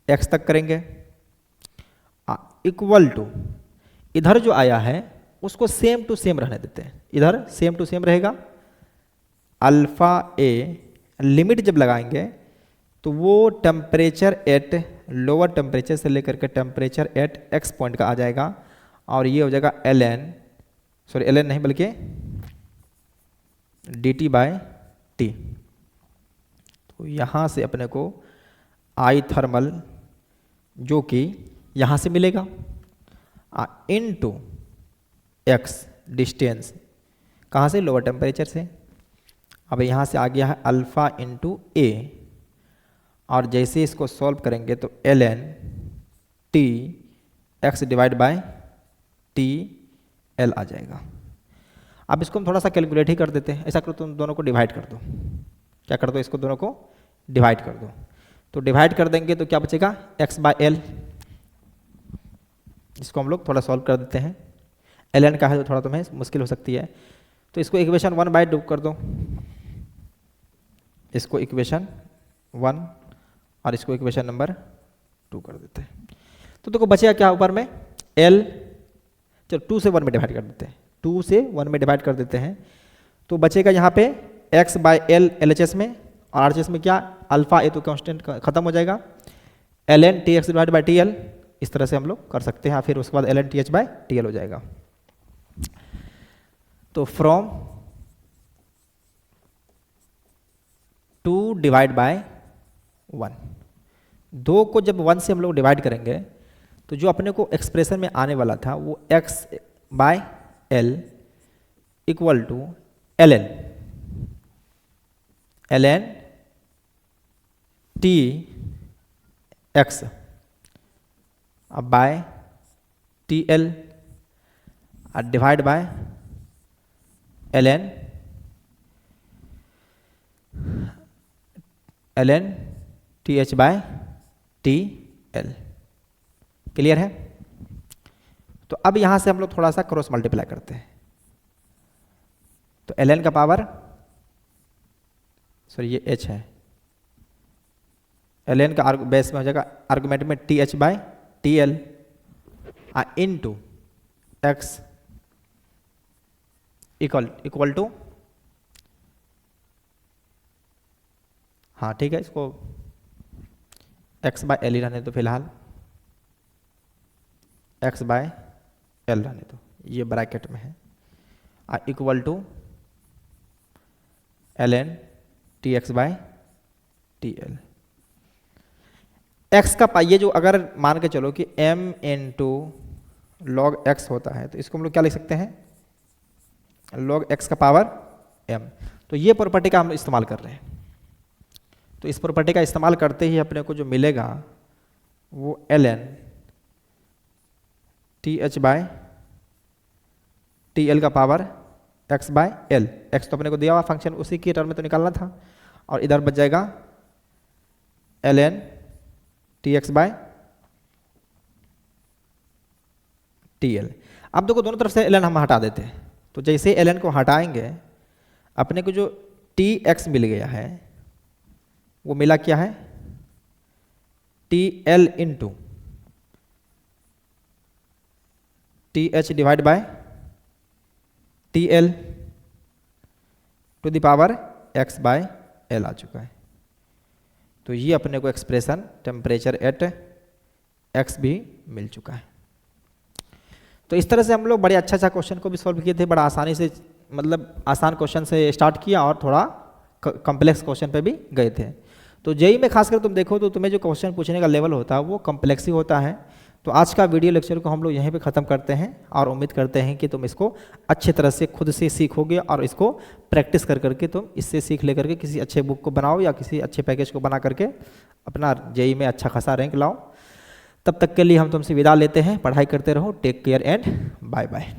x तक करेंगे, इक्वल टू इधर जो आया है उसको सेम टू सेम रहने देते हैं। इधर सेम टू सेम रहेगा, अल्फा ए लिमिट जब लगाएंगे तो वो टेम्परेचर एट लोअर टेम्परेचर से लेकर के टेम्परेचर एट एक्स पॉइंट का आ जाएगा, और ये हो जाएगा एल एन नहीं बल्कि डी टी बाय टी। तो यहाँ से अपने को आई थर्मल जो कि यहाँ से मिलेगा इन टू एक्स डिस्टेंस, कहाँ से, लोअर टेम्परेचर से। अब यहाँ से आ गया है अल्फ़ा इंटू ए, और जैसे इसको सॉल्व करेंगे तो L N T X divide by T L आ जाएगा। अब इसको हम थोड़ा सा कैलकुलेट ही कर देते हैं। ऐसा करो तुम दोनों को डिवाइड कर दो, क्या कर दो, इसको दोनों को डिवाइड कर दो। तो डिवाइड कर देंगे तो क्या बचेगा, एक्स बाय एल। इसको हम लोग थोड़ा सॉल्व कर देते हैं, एल एन का है तो थोड़ा तुम्हें मुश्किल हो सकती है। तो इसको इक्वेशन 1 बाय 2 कर दो, इसको इक्वेशन 1 और इसको इक्वेशन नंबर 2 कर देते हैं। तो देखो बचेगा क्या ऊपर में, एल, चलो 2 से 1 में डिवाइड कर देते हैं, 2 से 1 में डिवाइड कर देते हैं। तो बचेगा यहाँ पे x by L L H S में, और आर एच एस में क्या, अल्फा ए तो कांस्टेंट खत्म हो जाएगा, L N T X divide by T L. इस तरह से हम लोग कर सकते हैं, फिर उसके बाद L N T H by T L हो जाएगा। तो फ्रॉम 2 डिवाइड बाय 1, 2 को जब 1 से हम लोग डिवाइड करेंगे तो जो अपने को एक्सप्रेशन में आने वाला था वो x by L equal to L N T X अब by T L divide by L N T H by T L. Clear है। तो अब यहां से हम लोग थोड़ा सा क्रॉस मल्टीप्लाई करते हैं। तो एल एन का पावर, सॉरी ये एच है, एल एन का बेस में हो जाएगा आर्गुमेंट में T H by T L into X equal to, हाँ ठीक है, इसको एक्स बाय एल ही रहने दो फिलहाल, एक्स बाय एल रहने दो, ये ब्रैकेट में है, equal to L N T X by T L. X का पाइए जो अगर मान के चलो कि m इंटू लॉग एक्स होता है, तो इसको हम लोग क्या लिख सकते हैं, लॉग एक्स का पावर m। तो ये प्रॉपर्टी का हम इस्तेमाल कर रहे हैं। तो इस प्रॉपर्टी का इस्तेमाल करते ही अपने को जो मिलेगा वो L N T H by T L का power X by L. X तो अपने को दिया हुआ फंक्शन, उसी की टर्म में तो निकालना था, और इधर बच जाएगा L N T X by T L. अब देखो दोनों तरफ से एल एन हम हटा देते हैं। तो जैसे एल एन को हटाएंगे अपने को जो टी एक्स मिल गया है वो मिला क्या है, T L into T H divide by T L to the power X by L आ चुका है। तो ये अपने को एक्सप्रेशन टेम्परेचर एट एक्स भी मिल चुका है। तो इस तरह से हम लोग बड़े अच्छा क्वेश्चन को भी सॉल्व किए थे, बड़ा आसानी से, मतलब आसान क्वेश्चन से स्टार्ट किया और थोड़ा कॉम्प्लेक्स क्वेश्चन पे भी गए थे। तो जेई में खासकर तुम देखो तो तुम्हें जो क्वेश्चन पूछने का लेवल होता है वो कॉम्प्लेक्स ही होता है। तो आज का वीडियो लेक्चर को हम लोग यहीं पे ख़त्म करते हैं और उम्मीद करते हैं कि तुम इसको अच्छी तरह से खुद से सीखोगे और इसको प्रैक्टिस कर करके तुम इससे सीख लेकर के किसी अच्छे बुक को बनाओ या किसी अच्छे पैकेज को बना करके अपना जेई में अच्छा खासा रैंक लाओ। तब तक के लिए हम तुमसे विदा लेते हैं। पढ़ाई करते रहो। Take care and bye bye.